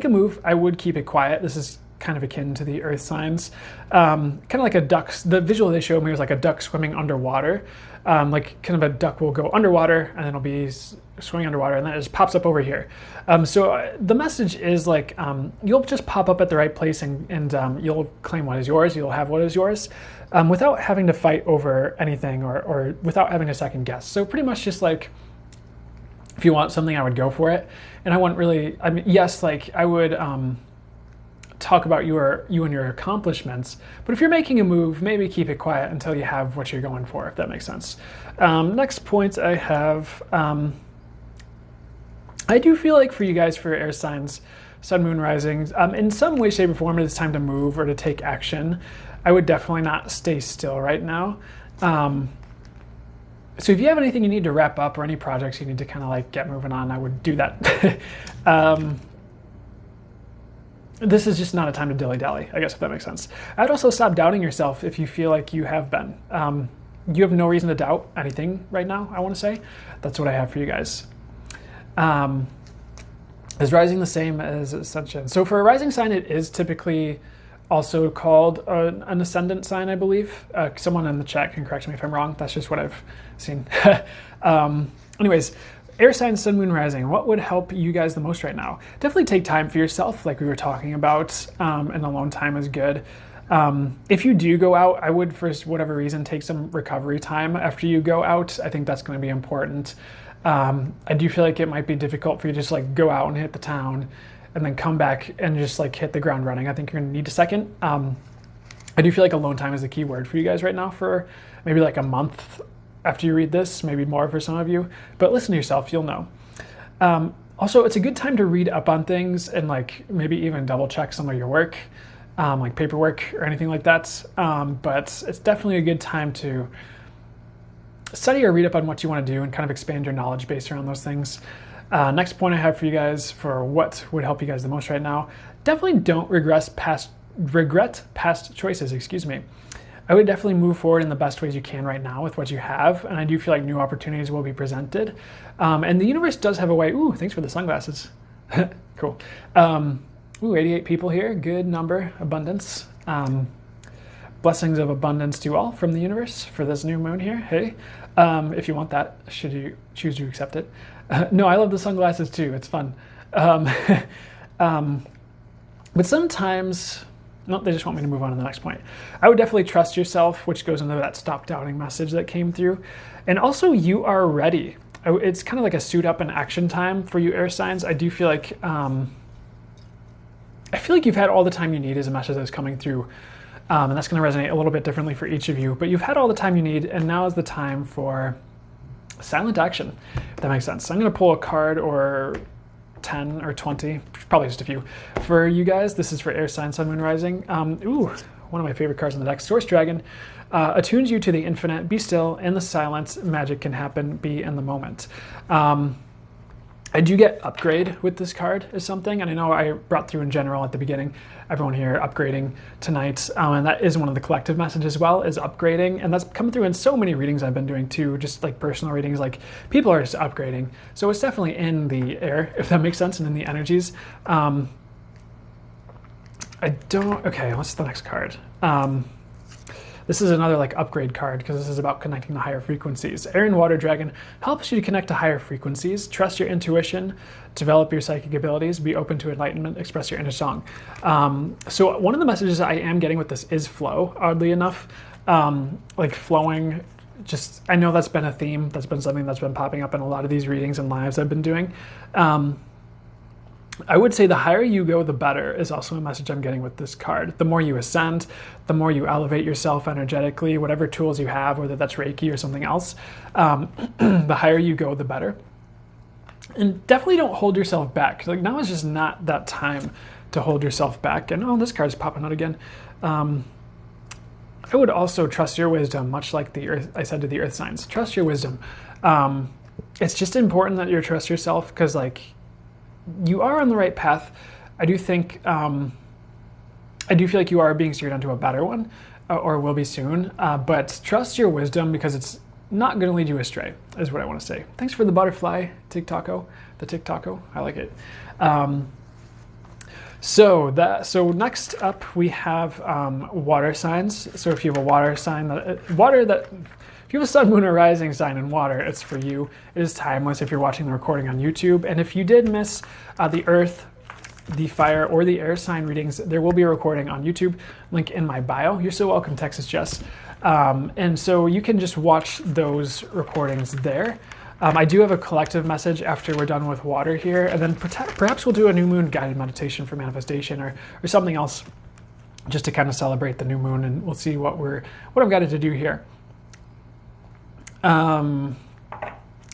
move, I would keep it quiet. This is kind of akin to the earth signs, kind of like a duck. The visual they showed me was like a duck swimming underwater. Like kind of a duck will go underwater and then it'll be swimming underwater, and then it just pops up over here. So the message is like, you'll just pop up at the right place, and you'll claim what is yours. You'll have what is yours, without having to fight over anything or without having to second guess. So pretty much just like, if you want something, I would go for it. And I wouldn't really, I mean, yes, like I would talk about you and your accomplishments, but if you're making a move, maybe keep it quiet until you have what you're going for, if that makes sense. Next point I have, I do feel like for you guys, for air signs, sun, moon, risings, in some way, shape, or form, it's time to move or to take action. I would definitely not stay still right now. So if you have anything you need to wrap up or any projects you need to kind of like get moving on, I would do that. This is just not a time to dilly-dally, I guess, if that makes sense. I'd also stop doubting yourself if you feel like you have been. You have no reason to doubt anything right now, I want to say. That's what I have for you guys. Is rising the same as ascension? So for a rising sign, it is typically also called an ascendant sign, I believe. Someone in the chat can correct me if I'm wrong. That's just what I've seen. Anyways, air signs, sun, moon, rising. What would help you guys the most right now? Definitely take time for yourself, like we were talking about, and alone time is good. If you do go out, I would, for whatever reason, take some recovery time after you go out. I think that's going to be important. I do feel like it might be difficult for you to just like go out and hit the town and then come back and just like hit the ground running. I think you're going to need a second. I do feel like alone time is the key word for you guys right now for maybe like a month after you read this, maybe more for some of you, but listen to yourself, you'll know. Also, it's a good time to read up on things and like maybe even double check some of your work, like paperwork or anything like that. But it's definitely a good time to study or read up on what you want to do and kind of expand your knowledge base around those things. Next point I have for you guys for what would help you guys the most right now, definitely don't regret past choices, excuse me. I would definitely move forward in the best ways you can right now with what you have, and I do feel like new opportunities will be presented. And the universe does have a way. Ooh, thanks for the sunglasses. Cool. Ooh, 88 people here, good number, abundance. Blessings of abundance to all from the universe for this new moon here. Hey, if you want that, should you choose to accept it? No, I love the sunglasses too. It's fun. But sometimes, no, they just want me to move on to the next point. I would definitely trust yourself, which goes into that stop doubting message that came through. And also, you are ready. It's kind of like a suit up and action time for you air signs. I do feel like, you've had all the time you need is a message that's coming through. And that's going to resonate a little bit differently for each of you. But you've had all the time you need, and now is the time for silent action, if that makes sense. I'm going to pull a card or 10 or 20, probably just a few, for you guys. This is for air sign, sun, moon, rising. Ooh, one of my favorite cards on the deck, Source Dragon. Attunes you to the infinite. Be still. In the silence, magic can happen. Be in the moment. I do get upgrade with this card is something, and I know I brought through in general at the beginning, everyone here upgrading tonight, and that is one of the collective messages as well, is upgrading, and that's come through in so many readings I've been doing too, just like personal readings, like people are just upgrading, so it's definitely in the air, if that makes sense, and in the energies. Okay, what's the next card? This is another like upgrade card because this is about connecting to higher frequencies. Air and Water Dragon helps you to connect to higher frequencies, trust your intuition, develop your psychic abilities, be open to enlightenment, express your inner song. So one of the messages I am getting with this is flow, oddly enough. Like flowing, just, I know that's been a theme, that's been something that's been popping up in a lot of these readings and lives I've been doing. I would say the higher you go, the better is also a message I'm getting with this card. The more you ascend, the more you elevate yourself energetically, whatever tools you have, whether that's Reiki or something else, the higher you go, the better. And definitely don't hold yourself back. Like now is just not that time to hold yourself back. And oh, this card's popping out again. I would also trust your wisdom, much like the earth. I said to the earth signs, trust your wisdom. It's just important that you trust yourself because like, you are on the right path. I do think, I do feel like you are being steered onto a better one, or will be soon, but trust your wisdom because it's not going to lead you astray, is what I want to say. Thanks for the butterfly, TikToko, I like it. So next up we have water signs. So if you have a water sign, if you have a sun, moon, or rising sign in water, it's for you. It is timeless if you're watching the recording on YouTube. And if you did miss the earth, the fire, or the air sign readings, there will be a recording on YouTube. Link in my bio. You're so welcome, Texas Jess. And so you can just watch those recordings there. I do have a collective message after we're done with water here. And then perhaps we'll do a new moon guided meditation for manifestation or something else just to kind of celebrate the new moon. And we'll see what I'm guided to do here.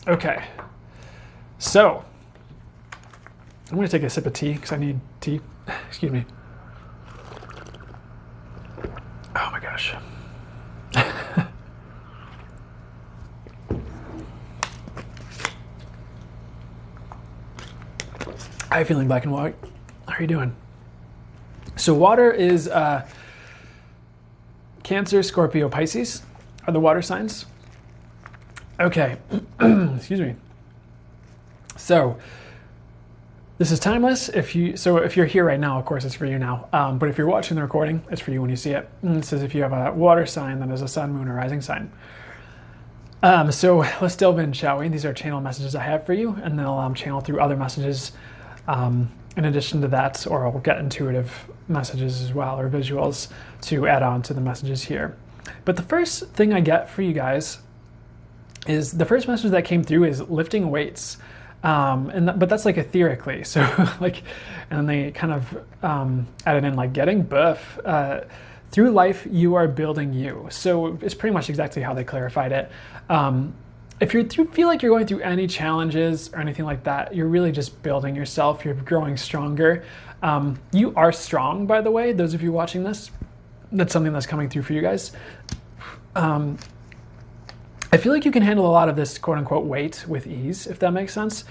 Okay, so I'm going to take a sip of tea because I need tea. Excuse me. Oh my gosh. Hi, Feeling Black and White. How are you doing? So water is Cancer, Scorpio, Pisces are the water signs. Okay, excuse me. So this is timeless. If you're here right now, of course, it's for you now. But if you're watching the recording, it's for you when you see it. And it says if you have a water sign, then there's a sun, moon, or rising sign. So let's delve in, shall we? These are channel messages I have for you, and they'll channel through other messages in addition to that, or I'll get intuitive messages as well, or visuals to add on to the messages here. But the first thing I get for you guys is the first message that came through is lifting weights. But that's like etherically. So like, and they kind of added in like getting buff. Through life, you are building you. So it's pretty much exactly how they clarified it. If you feel like you're going through any challenges or anything like that, you're really just building yourself. You're growing stronger. You are strong, by the way, those of you watching this. That's something that's coming through for you guys. I feel like you can handle a lot of this quote unquote weight with ease, if that makes sense,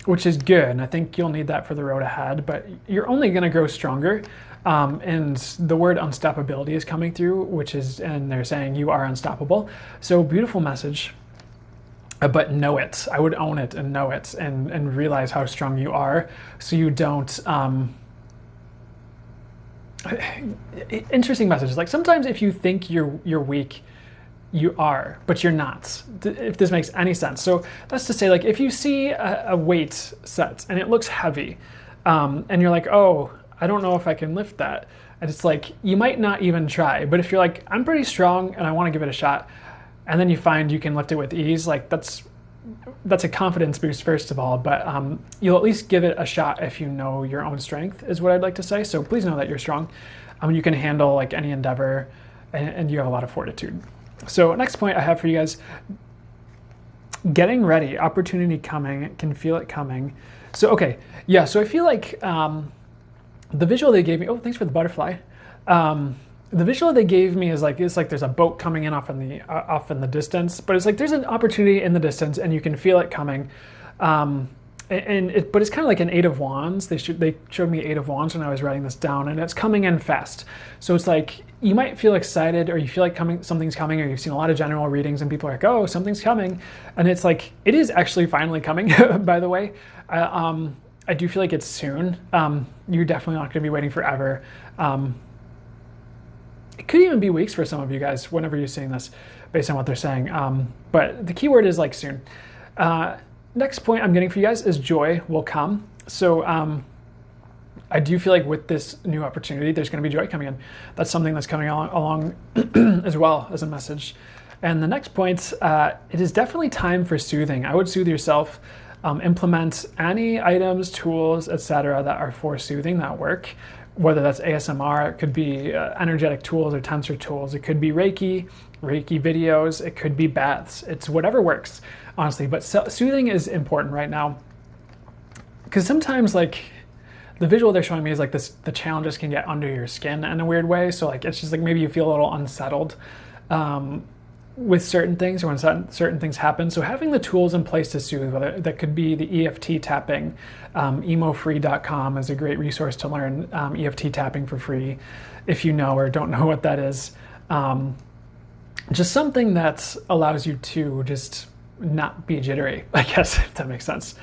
which is good. And I think you'll need that for the road ahead, but you're only going to grow stronger. And the word unstoppability is coming through, and they're saying you are unstoppable. So beautiful message, but know it. I would own it and know it and realize how strong you are, so you don't, interesting messages. Like sometimes if you think you're weak, you are, but you're not, if this makes any sense. So that's to say, like, if you see a weight set and it looks heavy, and you're like, oh, I don't know if I can lift that. And it's like, you might not even try. But if you're like, I'm pretty strong and I want to give it a shot, and then you find you can lift it with ease, like that's a confidence boost, first of all, but you'll at least give it a shot if you know your own strength, is what I'd like to say. So please know that you're strong. You can handle like any endeavor, and you have a lot of fortitude. So next point I have for you guys, getting ready, opportunity coming, can feel it coming. So, okay, yeah, so I feel like the visual they gave me, oh, thanks for the butterfly. The visual they gave me is like, it's like there's a boat coming in off in the distance, but it's like there's an opportunity in the distance and you can feel it coming. But it's kind of like an 8 of Wands. They showed me 8 of Wands when I was writing this down, and it's coming in fast. So it's like you might feel excited, or you feel like something's coming, or you've seen a lot of general readings and people are like, oh, something's coming. And it's like, it is actually finally coming, by the way. I do feel like it's soon. You're definitely not going to be waiting forever. It could even be weeks for some of you guys, whenever you're seeing this, based on what they're saying. But the key word is like soon. Next point I'm getting for you guys is joy will come. So I do feel like with this new opportunity, there's going to be joy coming in. That's something that's coming along as well as a message. And the next point, it is definitely time for soothing. I would soothe yourself. Implement any items, tools, etc. that are for soothing that work. Whether that's ASMR, it could be energetic tools or tensor tools. It could be Reiki videos. It could be baths. It's whatever works, honestly. But soothing is important right now, because sometimes like the visual they're showing me is like this, the challenges can get under your skin in a weird way. So like it's just like maybe you feel a little unsettled with certain things, or when certain things happen. So having the tools in place to soothe, whether that could be the EFT tapping, emofree.com is a great resource to learn EFT tapping for free if you know or don't know what that is. Just something that allows you to just not be jittery, I guess, if that makes sense.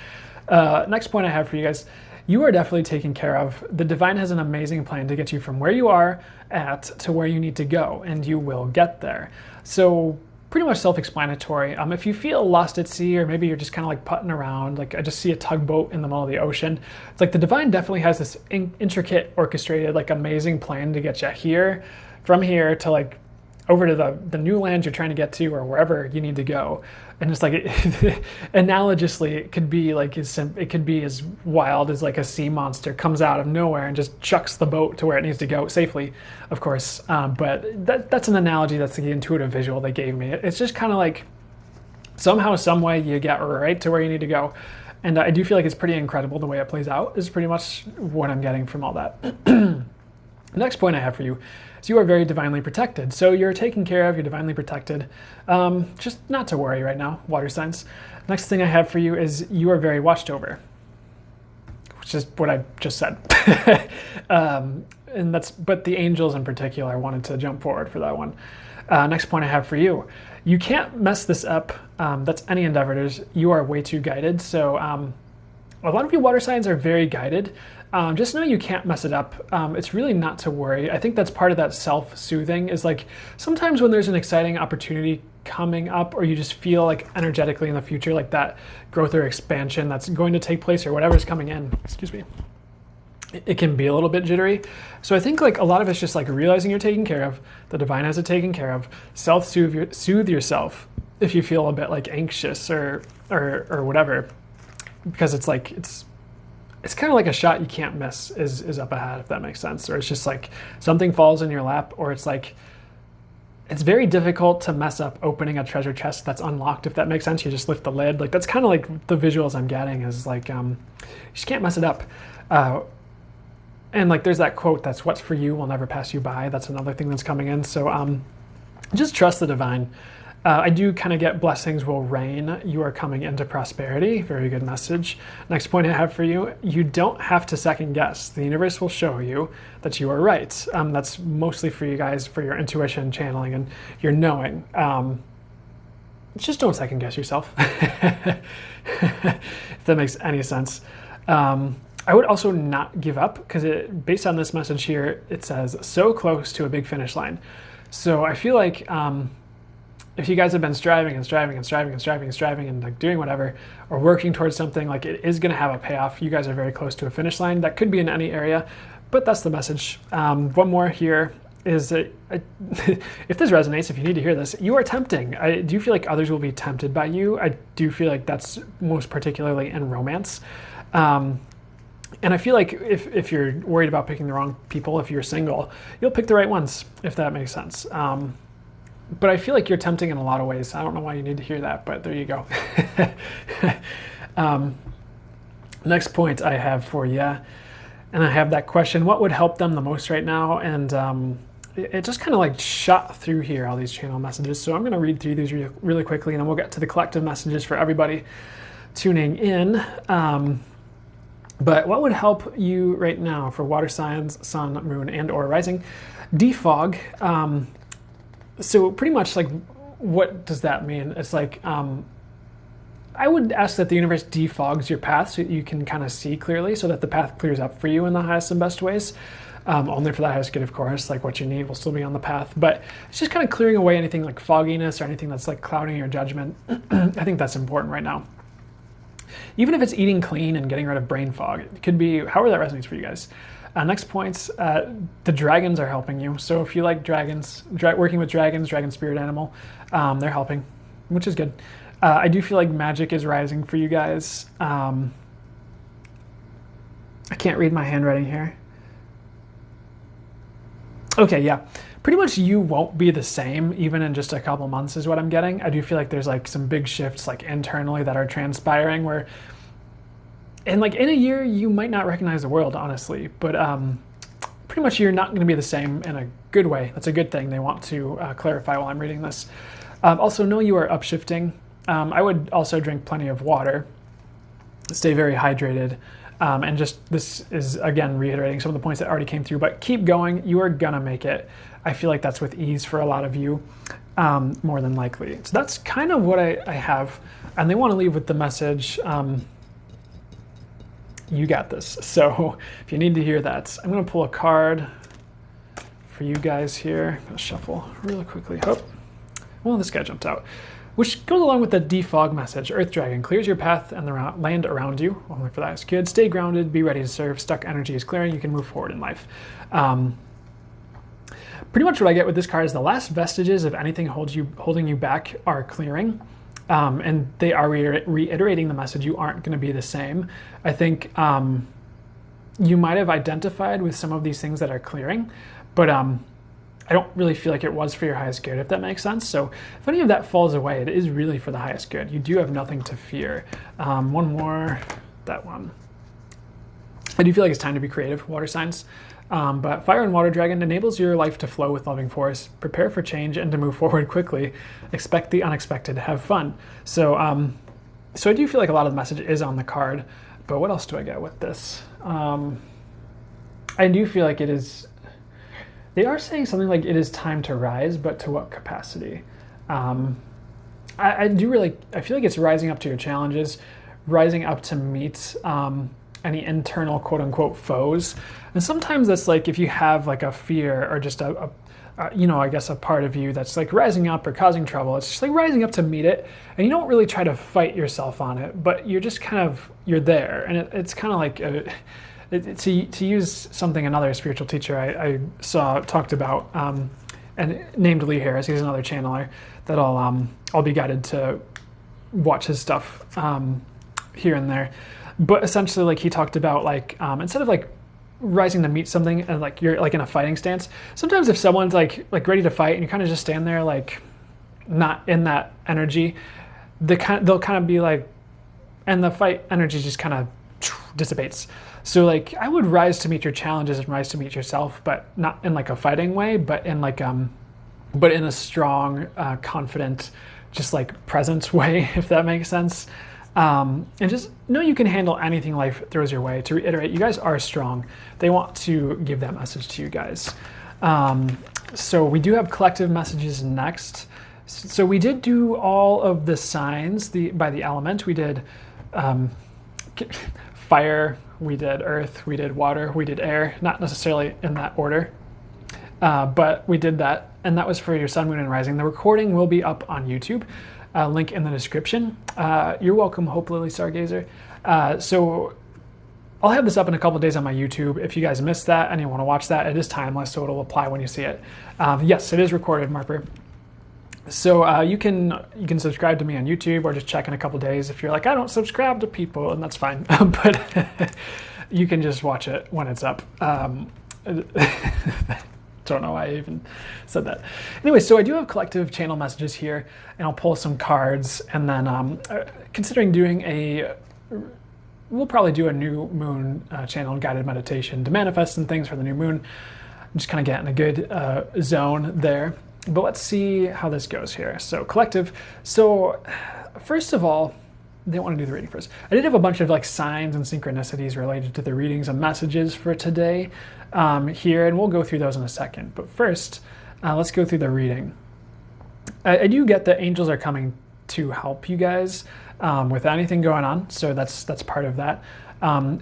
Next point I have for you guys, you are definitely taken care of. The divine has an amazing plan to get you from where you are at to where you need to go, and you will get there. So pretty much self-explanatory. If you feel lost at sea, or maybe you're just kind of like putting around, like I just see a tugboat in the middle of the ocean, it's like the divine definitely has this intricate, orchestrated, like amazing plan to get you here, from here to like over to the new land you're trying to get to, or wherever you need to go. And it's like, analogously, it could be like it could be as wild as like a sea monster comes out of nowhere and just chucks the boat to where it needs to go safely, of course. But that's an analogy. That's the intuitive visual they gave me. It's just kind of like somehow, some way you get right to where you need to go. And I do feel like it's pretty incredible the way it plays out is pretty much what I'm getting from all that. Next point I have for you is you are very divinely protected. So you're taken care of, you're divinely protected. Just not to worry right now, water signs. Next thing I have for you is you are very watched over, which is what I just said. But the angels in particular, I wanted to jump forward for that one. Next point I have for you, you can't mess this up. That's any endeavor. You are way too guided. So a lot of you water signs are very guided. Just know you can't mess it up. It's really not to worry. I think that's part of that self-soothing, is like sometimes when there's an exciting opportunity coming up, or you just feel like energetically in the future, like that growth or expansion that's going to take place, or whatever's coming in, excuse me, it can be a little bit jittery. So I think like a lot of it's just like realizing you're taken care of, the divine has it taken care of, soothe yourself if you feel a bit like anxious or whatever, because it's like, it's kind of like a shot you can't miss is up ahead, if that makes sense. Or it's just like something falls in your lap, or it's like, it's very difficult to mess up opening a treasure chest that's unlocked, if that makes sense. You just lift the lid. Like that's kind of like the visuals I'm getting, is like, you just can't mess it up. And like there's that quote, that's what's for you will never pass you by. That's another thing that's coming in. So just trust the divine. I do kind of get blessings will rain. You are coming into prosperity. Very good message. Next point I have for you, you don't have to second guess. The universe will show you that you are right. That's mostly for you guys, for your intuition, channeling, and your knowing. Just don't second guess yourself, if that makes any sense. I would also not give up, because based on this message here, it says so close to a big finish line. So I feel like if you guys have been striving and like doing whatever, or working towards something, like it is going to have a payoff. You guys are very close to a finish line. That could be in any area, but that's the message. One more here is that if this resonates, if you need to hear this, you are tempting. I do feel like others will be tempted by you. I do feel like that's most particularly in romance. And I feel like if you're worried about picking the wrong people, if you're single, you'll pick the right ones, if that makes sense. But I feel like you're tempting in a lot of ways. I don't know why you need to hear that, but there you go. Next point I have for you, and I have that question, what would help them the most right now? And it just kind of like shot through here, all these channel messages. So I'm going to read through these really quickly, and then we'll get to the collective messages for everybody tuning in. But what would help you right now for water signs, sun, moon, and or rising? Defog. So pretty much like, what does that mean? It's like, I would ask that the universe defogs your path so you can kind of see clearly, so that the path clears up for you in the highest and best ways. Only for the highest good, of course, like what you need will still be on the path. But it's just kind of clearing away anything like fogginess or anything that's like clouding your judgment. I think that's important right now. Even if it's eating clean and getting rid of brain fog, it could be however that resonates for you guys. Next points, the dragons are helping you. So if you like dragons, working with dragons, dragon spirit animal, they're helping, which is good. I do feel like magic is rising for you guys. I can't read my handwriting here. Okay, yeah. Pretty much you won't be the same even in just a couple months is what I'm getting. I do feel like there's like some big shifts like internally that are transpiring where, and like in a year, you might not recognize the world, honestly, but pretty much you're not going to be the same in a good way. That's a good thing. They want to clarify while I'm reading this. Also, know you are upshifting. I would also drink plenty of water, stay very hydrated, and just this is, again, reiterating some of the points that already came through, but keep going. You are going to make it. I feel like that's with ease for a lot of you, more than likely. So that's kind of what I have, and they want to leave with the message, you got this. So if you need to hear that, I'm going to pull a card for you guys here. I'm going to shuffle really quickly. Oh, well, this guy jumped out, which goes along with the defog message. Earth Dragon clears your path and the land around you. Only for that is good. Stay grounded. Be ready to serve. Stuck energy is clearing. You can move forward in life. Pretty much what I get with this card is the last vestiges of anything holding you back are clearing. And they are reiterating the message, you aren't going to be the same. I think you might have identified with some of these things that are clearing, but I don't really feel like it was for your highest good, if that makes sense. So if any of that falls away, it is really for the highest good. You do have nothing to fear. One more, that one. I do feel like it's time to be creative, water signs. But Fire and Water Dragon enables your life to flow with loving force. Prepare for change and to move forward quickly. Expect the unexpected. Have fun. So, so I do feel like a lot of the message is on the card. But what else do I get with this? I do feel like it is. They are saying something like it is time to rise, but to what capacity? I feel like it's rising up to your challenges, rising up to meet any internal quote unquote foes. And sometimes that's like if you have like a fear or just a I guess a part of you that's like rising up or causing trouble, it's just like rising up to meet it. And you don't really try to fight yourself on it, but you're just kind of, you're there. And it's kind of like, to use something another spiritual teacher I saw talked about, and named Lee Harris, he's another channeler that I'll be guided to watch his stuff here and there. But essentially, like he talked about, like instead of like rising to meet something and like you're like in a fighting stance, sometimes if someone's like ready to fight and you kind of just stand there like not in that energy, they'll kind of be like, and the fight energy just kind of dissipates. So like I would rise to meet your challenges and rise to meet yourself, but not in like a fighting way, but in like but in a strong, confident, just like presence way, if that makes sense. And just know you can handle anything life throws your way. To reiterate, you guys are strong. They want to give that message to you guys. So we do have collective messages next. So we did do all of the signs by the element. We did fire, we did earth, we did water, we did air, not necessarily in that order, but we did that, and that was for your sun, moon, and rising. The recording will be up on YouTube, link in the description. You're welcome, Hope Lily Stargazer. So I'll have this up in a couple days on my YouTube. If you guys missed that and you want to watch that, it is timeless, so it'll apply when you see it. Yes, it is recorded, Marper. So you can subscribe to me on YouTube, or just check in a couple days if you're like, I don't subscribe to people, and that's fine. But you can just watch it when it's up. Don't know why I even said that. Anyway, so I do have collective channel messages here, and I'll pull some cards, and then considering doing we'll probably do a new moon channel guided meditation to manifest some things for the new moon. Just kind of get in a good zone there. But let's see how this goes here. So collective. So first of all, they want to do the reading first. I did have a bunch of like signs and synchronicities related to the readings and messages for today here, and we'll go through those in a second. But first, let's go through the reading. I do get that angels are coming to help you guys with anything going on, so that's part of that.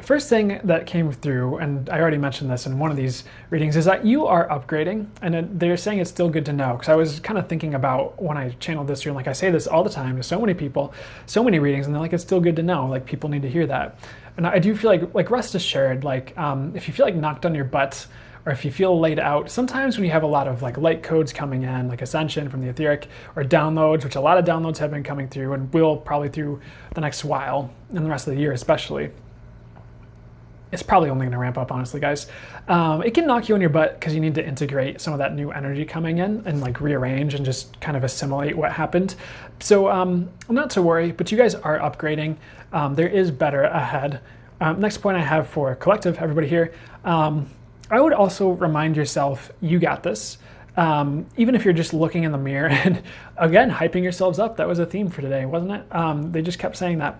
First thing that came through, and I already mentioned this in one of these readings, is that you are upgrading, and they're saying it's still good to know, because I was kind of thinking about when I channeled this room, like I say this all the time to so many people, so many readings, and they're like, it's still good to know, like people need to hear that. And I do feel like rest assured, like if you feel like knocked on your butt, or if you feel laid out, sometimes when you have a lot of like light codes coming in, like ascension from the etheric, or downloads, which a lot of downloads have been coming through and will probably through the next while, and the rest of the year especially. It's probably only going to ramp up, honestly, guys. It can knock you on your butt because you need to integrate some of that new energy coming in and like rearrange and just kind of assimilate what happened. So not to worry, but you guys are upgrading. There is better ahead. Next point I have for collective, everybody here, I would also remind yourself, you got this. Even if you're just looking in the mirror and, again, hyping yourselves up. That was a theme for today, wasn't it? They just kept saying that.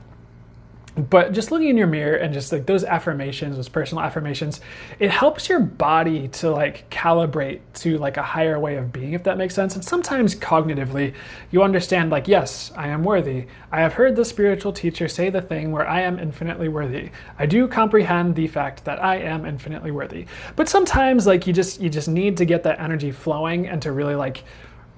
But just looking in your mirror and just like those affirmations, those personal affirmations, it helps your body to like calibrate to like a higher way of being, if that makes sense. And sometimes cognitively, you understand like, yes, I am worthy. I have heard the spiritual teacher say the thing where I am infinitely worthy. I do comprehend the fact that I am infinitely worthy. But sometimes like you just need to get that energy flowing and to really like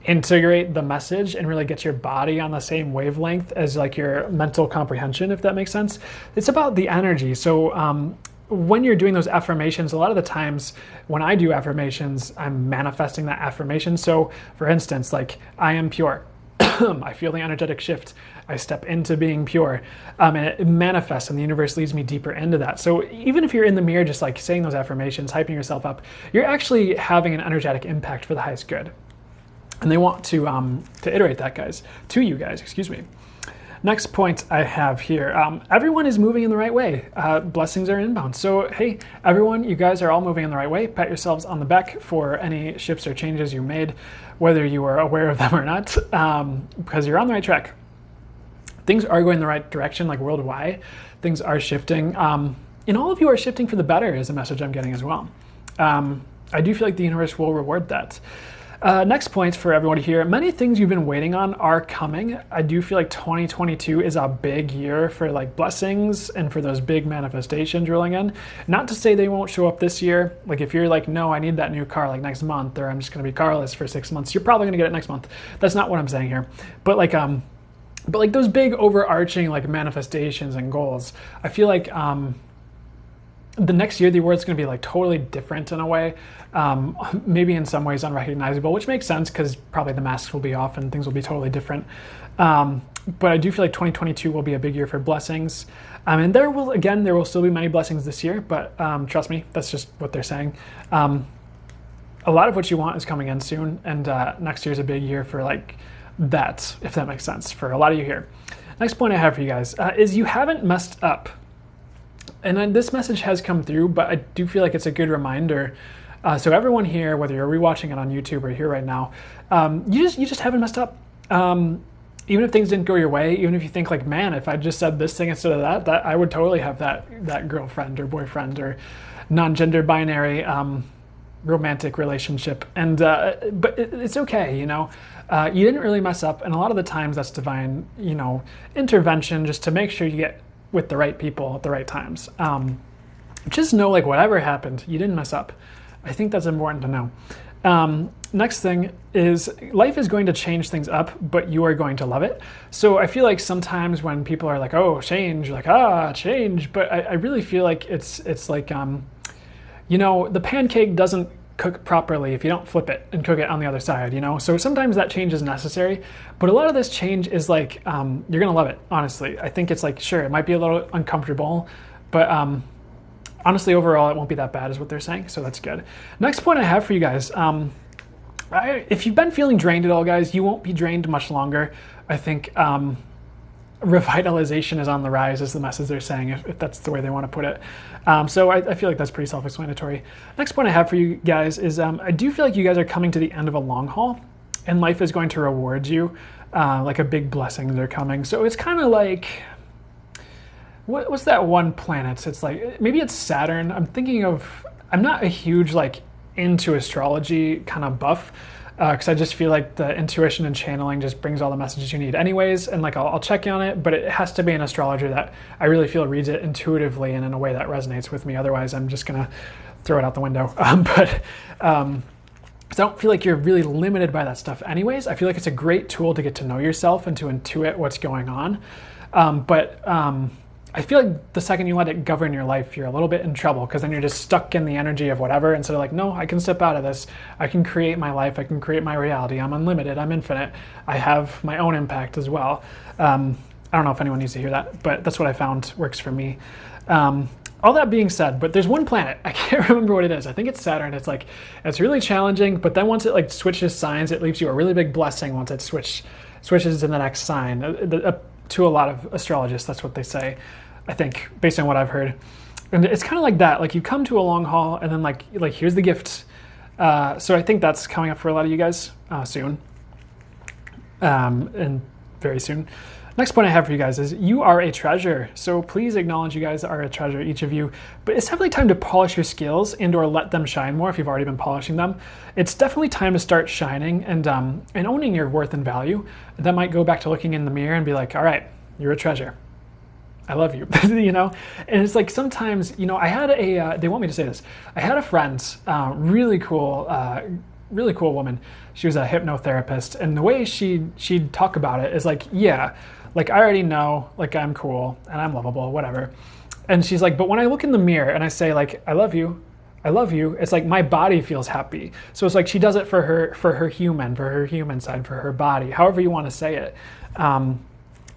integrate the message and really get your body on the same wavelength as like your mental comprehension, if that makes sense. It's about the energy. So when you're doing those affirmations, a lot of the times when I do affirmations, I'm manifesting that affirmation. So for instance, like I am pure. I feel the energetic shift. I step into being pure, and it manifests, and the universe leads me deeper into that. So even if you're in the mirror, just like saying those affirmations, hyping yourself up, you're actually having an energetic impact for the highest good. And they want to iterate that, guys, to you guys, excuse me. Next point I have here, everyone is moving in the right way. Blessings are inbound. So, hey, everyone, you guys are all moving in the right way. Pat yourselves on the back for any shifts or changes you made, whether you were aware of them or not, because you're on the right track. Things are going in the right direction, like worldwide. Things are shifting. And all of you are shifting for the better is a message I'm getting as well. I do feel like the universe will reward that. Next point for everyone here, many things you've been waiting on are coming. I do feel like 2022 is a big year for like blessings and for those big manifestations rolling in. Not to say they won't show up this year. Like if you're like, no, I need that new car like next month, or I'm just going to be carless for 6 months, you're probably going to get it next month. That's not what I'm saying here. But like those big overarching like manifestations and goals, I feel like the next year the world's going to be like totally different in a way, maybe in some ways unrecognizable, which makes sense because probably the masks will be off and things will be totally different. But I do feel like 2022 will be a big year for blessings. And there will still be many blessings this year, but trust me, that's just what they're saying. A lot of what you want is coming in soon, and next year's a big year for like that, if that makes sense, for a lot of you here. Next point I have for you guys is you haven't messed up. And this message has come through, but I do feel like it's a good reminder. So everyone here, whether you're rewatching it on YouTube or here right now, you just haven't messed up. even if things didn't go your way, even if you think like, man, if I just said this thing instead of that I would totally have that girlfriend or boyfriend or non-gender binary romantic relationship. And but it's okay, you know. You didn't really mess up, and a lot of the times that's divine, you know, intervention just to make sure you get with the right people at the right times. Just know, like, whatever happened, you didn't mess up. I think that's important to know. Next thing is, life is going to change things up, but you are going to love it. So I feel like sometimes when people are like, oh, change, like, change, but I really feel like it's like, you know, the pancake doesn't cook properly if you don't flip it and cook it on the other side, you know? So sometimes that change is necessary, but a lot of this change is like, you're gonna love it, honestly. I think it's like, sure, it might be a little uncomfortable, but honestly, overall, it won't be that bad is what they're saying, so that's good. Next point I have for you guys, if you've been feeling drained at all, guys, you won't be drained much longer. I think revitalization is on the rise is the message they're saying, if that's the way they want to put it. So I feel like that's pretty self-explanatory. Next point I have for you guys is I do feel like you guys are coming to the end of a long haul, and life is going to reward you, like a big blessings are coming. So it's kind of like, what's that one planet? It's like, maybe it's Saturn. I'm not a huge like into astrology kind of buff, because I just feel like the intuition and channeling just brings all the messages you need anyways, and like I'll check on it, but it has to be an astrologer that I really feel reads it intuitively and in a way that resonates with me. Otherwise, I'm just gonna throw it out the window. But I don't feel like you're really limited by that stuff anyways. I feel like it's a great tool to get to know yourself and to intuit what's going on. But I feel like the second you let it govern your life, you're a little bit in trouble, because then you're just stuck in the energy of whatever, instead of like, no, I can step out of this. I can create my life. I can create my reality. I'm unlimited. I'm infinite. I have my own impact as well. I don't know if anyone needs to hear that, but that's what I found works for me. All that being said, but there's one planet, I can't remember what it is. I think it's Saturn. It's like, it's really challenging, but then once it like switches signs, it leaves you a really big blessing once it switches to the next sign. To a lot of astrologists, that's what they say, I think, based on what I've heard. And it's kind of like that. Like, you come to a long haul, and then like here's the gift. So I think that's coming up for a lot of you guys soon, and very soon. Next point I have for you guys is you are a treasure. So please acknowledge you guys are a treasure, each of you. But it's definitely time to polish your skills and or let them shine more if you've already been polishing them. It's definitely time to start shining and owning your worth and value. That might go back to looking in the mirror and be like, all right, you're a treasure. I love you, you know? And it's like sometimes, you know, I had they want me to say this. I had a friend, really cool woman. She was a hypnotherapist. And the way she'd talk about it is like, yeah, like I already know, like I'm cool and I'm lovable, whatever. And she's like, but when I look in the mirror and I say like, I love you, it's like my body feels happy. So it's like she does it for her human side, for her body, however you want to say it.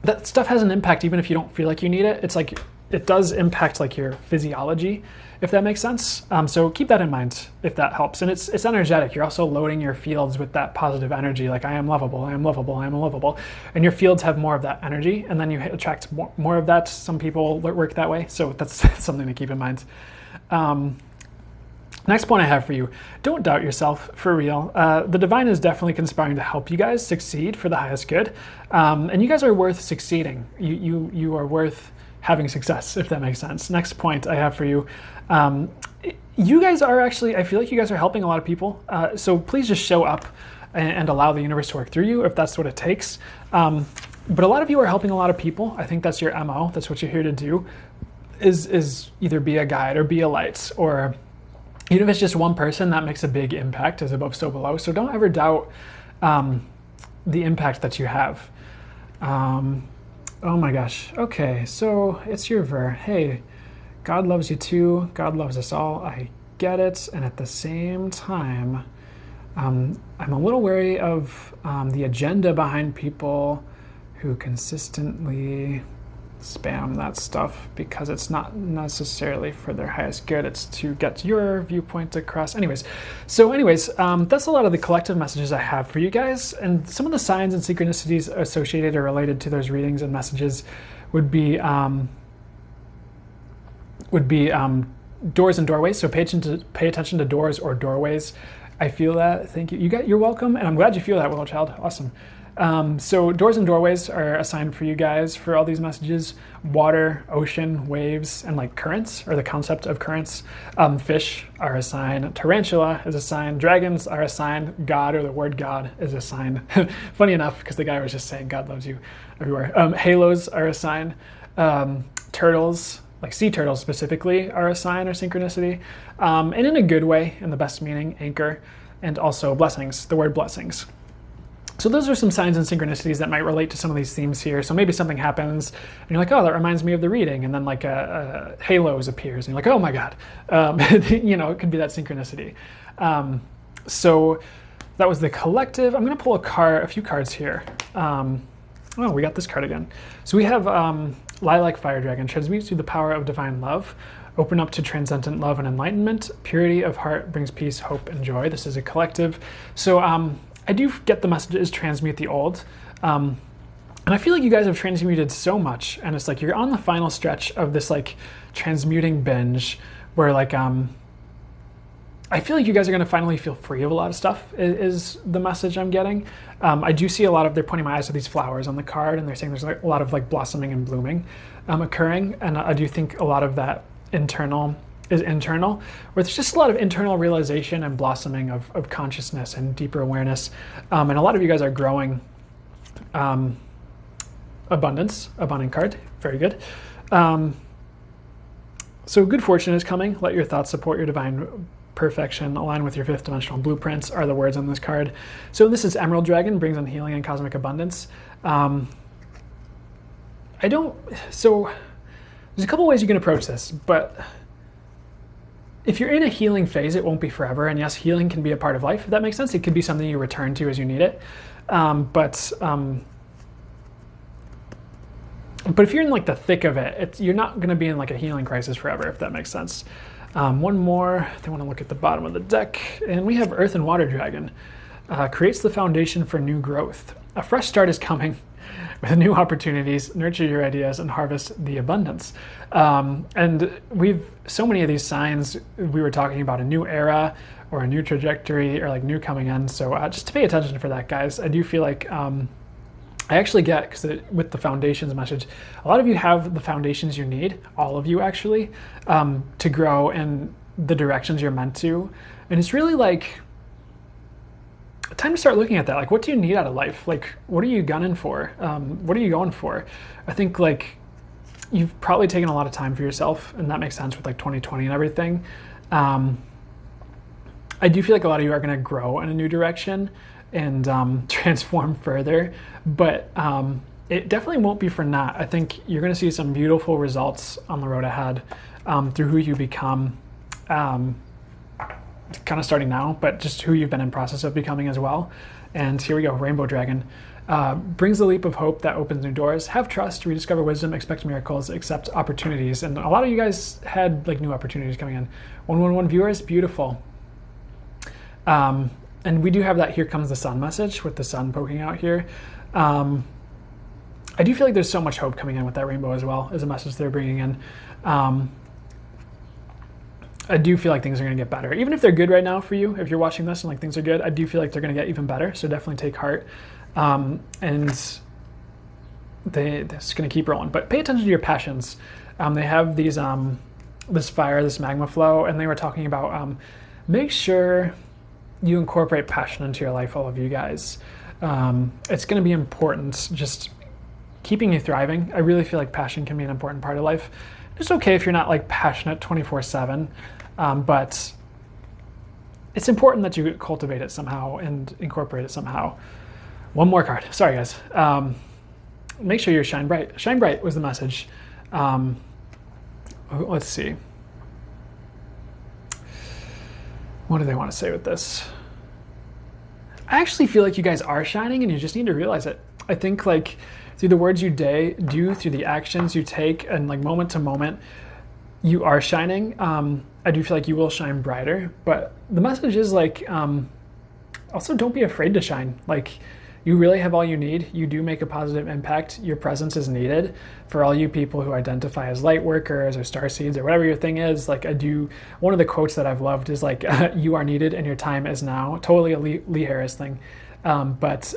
That stuff has an impact even if you don't feel like you need it. It's like, it does impact like your physiology, if that makes sense. So keep that in mind if that helps. And it's energetic. You're also loading your fields with that positive energy. Like, I am lovable, I am lovable, I am lovable. And your fields have more of that energy, and then you attract more of that. Some people work that way. So that's something to keep in mind. Next point I have for you, don't doubt yourself, for real. The divine is definitely conspiring to help you guys succeed for the highest good. And you guys are worth succeeding. You are worth having success, if that makes sense. Next point I have for you. You guys are actually, I feel like you guys are helping a lot of people. So please just show up and allow the universe to work through you if that's what it takes. But a lot of you are helping a lot of people. I think that's your MO. That's what you're here to do, is either be a guide or be a light, or even if it's just one person, that makes a big impact, as above, so below. So don't ever doubt the impact that you have. Oh my gosh. Okay, so it's your ver. Hey, God loves you too. God loves us all. I get it. And at the same time, I'm a little wary of the agenda behind people who consistently spam that stuff, because it's not necessarily for their highest good. It's to get your viewpoint across. Anyways, that's a lot of the collective messages I have for you guys. And some of the signs and synchronicities associated or related to those readings and messages would be doors and doorways. So pay attention to doors or doorways. I feel that. Thank you. You're welcome, and I'm glad you feel that, Willow Child. Awesome. So doors and doorways are a sign for you guys for all these messages. Water, ocean, waves, and like currents, or the concept of currents. Fish are a sign. Tarantula is a sign. Dragons are a sign. God, or the word God, is a sign. Funny enough, because the guy was just saying God loves you everywhere. Halos are a sign. Turtles, like sea turtles specifically, are a sign or synchronicity. And in a good way, in the best meaning, anchor, and also blessings, the word blessings. So those are some signs and synchronicities that might relate to some of these themes here. So maybe something happens and you're like, oh, that reminds me of the reading. And then like a halos appears and you're like, oh my God. It could be that synchronicity. So that was the collective. I'm going to pull a few cards here. We got this card again. So we have Lilac Fire Dragon, transmutes through the power of divine love. Open up to transcendent love and enlightenment. Purity of heart brings peace, hope, and joy. This is a collective. So I do get the messages transmute the old. And I feel like you guys have transmuted so much. And it's like you're on the final stretch of this like transmuting binge where like, I feel like you guys are going to finally feel free of a lot of stuff is the message I'm getting. I do see they're pointing my eyes to these flowers on the card and they're saying there's like a lot of like blossoming and blooming occurring. And I do think a lot of that is internal, where there's just a lot of internal realization and blossoming of consciousness and deeper awareness. And a lot of you guys are growing abundant card, very good. So good fortune is coming. Let your thoughts support your divine perfection. Align with your fifth dimensional blueprints are the words on this card. So this is Emerald Dragon, brings on healing and cosmic abundance. There's a couple ways you can approach this, but if you're in a healing phase, it won't be forever. And yes, healing can be a part of life, if that makes sense. It could be something you return to as you need it. But if you're in like the thick of it, you're not going to be in like a healing crisis forever, if that makes sense. One more, I want to look at the bottom of the deck. And we have Earth and Water Dragon. Creates the foundation for new growth. A fresh start is coming with new opportunities. Nurture your ideas and harvest the abundance. And so many of these signs, we were talking about a new era or a new trajectory or like new coming in. So just to pay attention for that, guys. I do feel like I actually get, because with the foundations message, a lot of you have the foundations you need, all of you actually, to grow in the directions you're meant to. And it's really like time to start looking at that. Like, what do you need out of life? Like, what are you gunning for? What are you going for? I think like you've probably taken a lot of time for yourself, and that makes sense with like 2020 and everything. I do feel like a lot of you are going to grow in a new direction and transform further, but it definitely won't be for naught. I think you're going to see some beautiful results on the road ahead through who you become, kind of starting now, but just who you've been in process of becoming as well. And here we go, Rainbow Dragon. Brings the leap of hope that opens new doors. Have trust, rediscover wisdom, expect miracles, accept opportunities. And a lot of you guys had like new opportunities coming in. 111 viewers, beautiful. And we do have that here comes the sun message with the sun poking out here. I do feel like there's so much hope coming in with that rainbow as well as a message they're bringing in. I do feel like things are going to get better. Even if they're good right now for you, if you're watching this and like things are good, I do feel like they're going to get even better. So definitely take heart. And this is going to keep rolling. But pay attention to your passions. They have these this fire, this magma flow, and they were talking about make sure you incorporate passion into your life, all of you guys. It's going to be important, just keeping you thriving. I really feel like passion can be an important part of life. It's okay if you're not like passionate 24/7, but it's important that you cultivate it somehow and incorporate it somehow. One more card. Sorry, guys. Make sure you shine bright. Shine bright was the message. Let's see. What do they want to say with this? I actually feel like you guys are shining and you just need to realize it. I think like through the words you do, through the actions you take, and like moment to moment, you are shining. I do feel like you will shine brighter, but the message is like, also don't be afraid to shine. Like, you really have all you need. You do make a positive impact. Your presence is needed for all you people who identify as light workers or starseeds or whatever your thing is. Like one of the quotes that I've loved is like, you are needed and your time is now. Totally a Lee Harris thing. But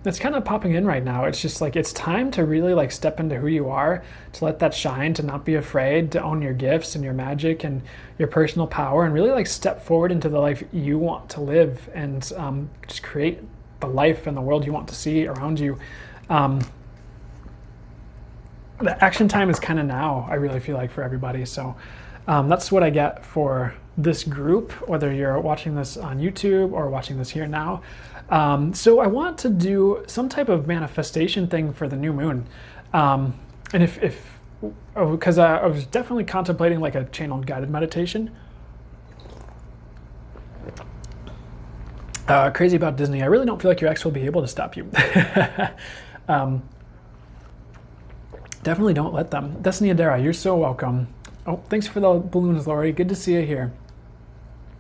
it's kind of popping in right now. It's just like it's time to really like step into who you are, to let that shine, to not be afraid, to own your gifts and your magic and your personal power, and really like step forward into the life you want to live, and just create the life and the world you want to see around you. The action time is kind of now, I really feel like, for everybody. So that's what I get for this group, whether you're watching this on YouTube or watching this here now. So I want to do some type of manifestation thing for the new moon. And because I was definitely contemplating like a channeled guided meditation. Crazy about Disney. I really don't feel like your ex will be able to stop you. Definitely don't let them. Destiny Adara, you're so welcome. Oh, thanks for the balloons, Lori. Good to see you here.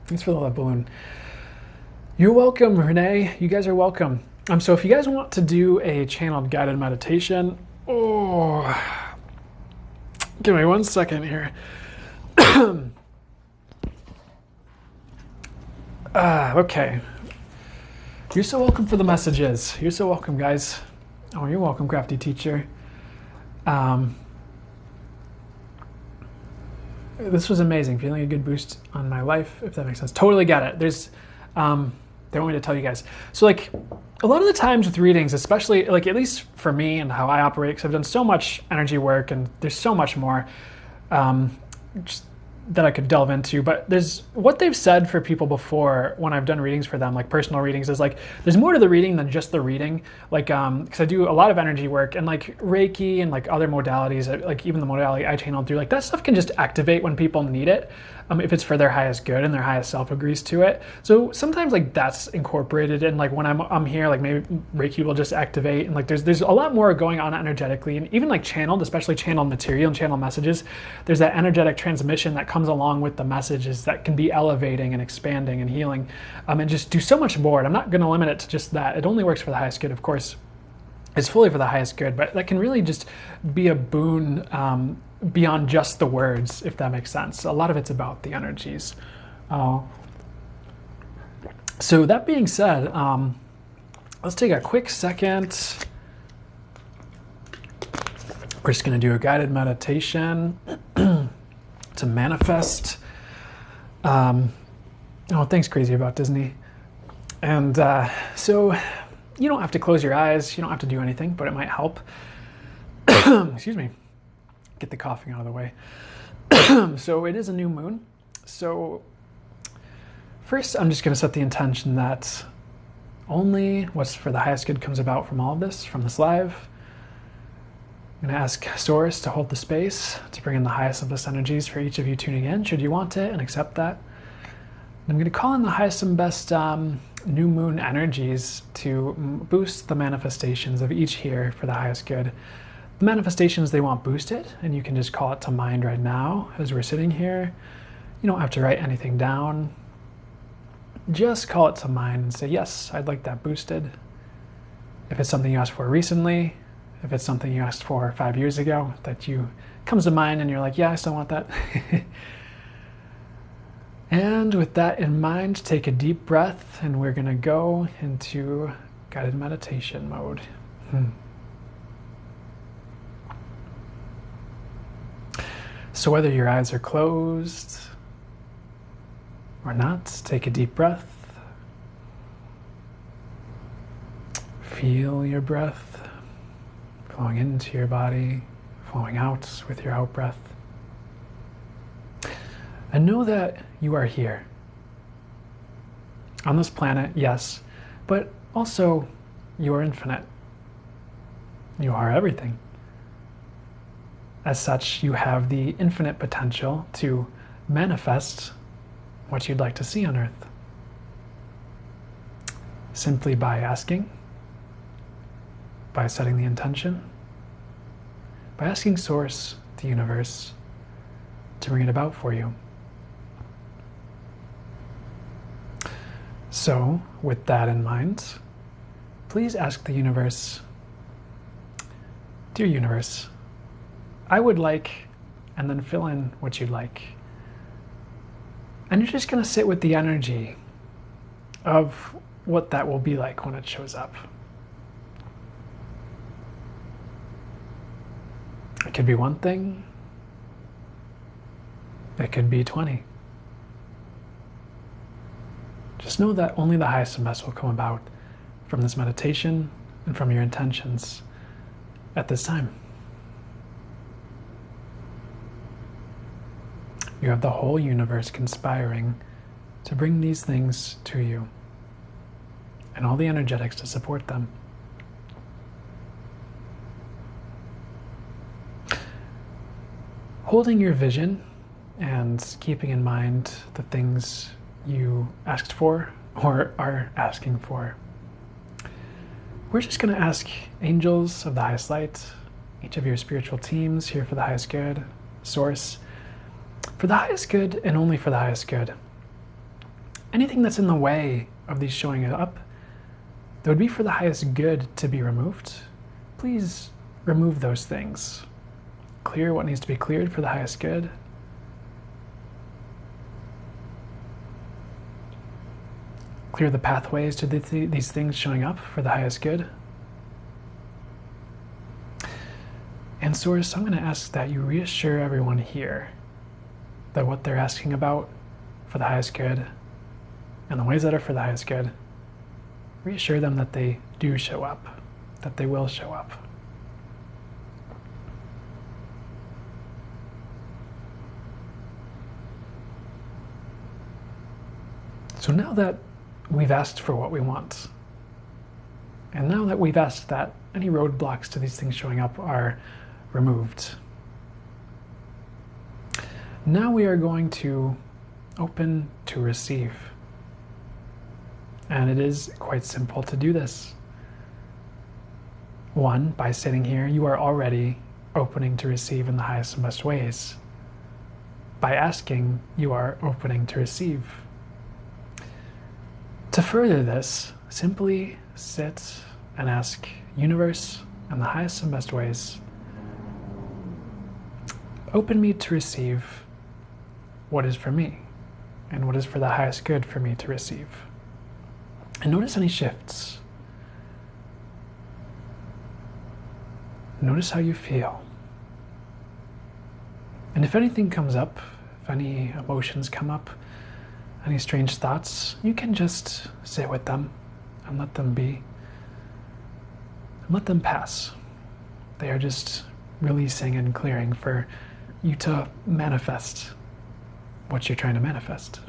Thanks for the love balloon. You're welcome, Renee. You guys are welcome. So if you guys want to do a channeled guided meditation, give me 1 second here. Okay. You're so welcome for the messages. You're so welcome, guys. Oh, you're welcome, crafty teacher. This was amazing. Feeling a good boost on my life, if that makes sense. Totally get it. There's, they want me to tell you guys. So like a lot of the times with readings, especially like at least for me and how I operate, because I've done so much energy work and there's so much more just that I could delve into, but there's what they've said for people before when I've done readings for them, like personal readings, is like there's more to the reading than just the reading. Like because I do a lot of energy work and like Reiki and like other modalities, like even the modality I channeled through, like that stuff can just activate when people need it, if it's for their highest good and their highest self agrees to it. So sometimes like that's incorporated, and like when I'm here, like maybe Reiki will just activate, and like there's a lot more going on energetically, and even like channeled, especially channeled material and channeled messages, there's that energetic transmission that comes along with the messages that can be elevating and expanding and healing, and just do so much more. And I'm not going to limit it to just that. It only works for the highest good, of course. It's fully for the highest good, but that can really just be a boon beyond just the words, if that makes sense. A lot of it's about the energies. So that being said, let's take a quick second. We're just going to do a guided meditation to manifest. Thanks, Crazy About Disney. And so you don't have to close your eyes. You don't have to do anything, but it might help. Excuse me. Get the coughing out of the way. So it is a new moon. So first, I'm just going to set the intention that only what's for the highest good comes about from all of this, from this live. I'm going to ask Source to hold the space, to bring in the highest of this energies for each of you tuning in, should you want it, and accept that. I'm going to call in the highest and best new moon energies to boost the manifestations of each here for the highest good. The manifestations they want boosted, and you can just call it to mind right now as we're sitting here. You don't have to write anything down. Just call it to mind and say, yes, I'd like that boosted. If it's something you asked for recently, if it's something you asked for 5 years ago that comes to mind and you're like, yeah, I still want that. And with that in mind, take a deep breath, and we're going to go into guided meditation mode. So whether your eyes are closed or not, take a deep breath. Feel your breath flowing into your body, flowing out with your out breath. And know that you are here. On this planet, yes, but also you are infinite. You are everything. As such, you have the infinite potential to manifest what you'd like to see on Earth. Simply by asking, by setting the intention, by asking Source, the universe, to bring it about for you. So, with that in mind, please ask the universe, dear universe, I would like, and then fill in what you'd like. And you're just going to sit with the energy of what that will be like when it shows up. It could be one thing. It could be 20. Just know that only the highest and best will come about from this meditation and from your intentions at this time. You have the whole universe conspiring to bring these things to you, and all the energetics to support them. Holding your vision and keeping in mind the things you asked for or are asking for, we're just going to ask angels of the highest light, each of your spiritual teams here for the highest good, source, for the highest good and only for the highest good. Anything that's in the way of these showing up that would be for the highest good to be removed, please remove those things. Clear what needs to be cleared for the highest good. Clear the pathways to these things showing up for the highest good. And Source, I'm going to ask that you reassure everyone here that what they're asking about for the highest good and the ways that are for the highest good, reassure them that they do show up, that they will show up. So now that we've asked for what we want, and now that we've asked that any roadblocks to these things showing up are removed, now we are going to open to receive. And it is quite simple to do this. One, by sitting here, you are already opening to receive in the highest and best ways. By asking, you are opening to receive. To further this, simply sit and ask universe in the highest and best ways, open me to receive what is for me and what is for the highest good for me to receive. And notice any shifts. Notice how you feel. And if anything comes up, if any emotions come up, any strange thoughts, you can just sit with them and let them be. And let them pass. They are just releasing and clearing for you to manifest what you're trying to manifest.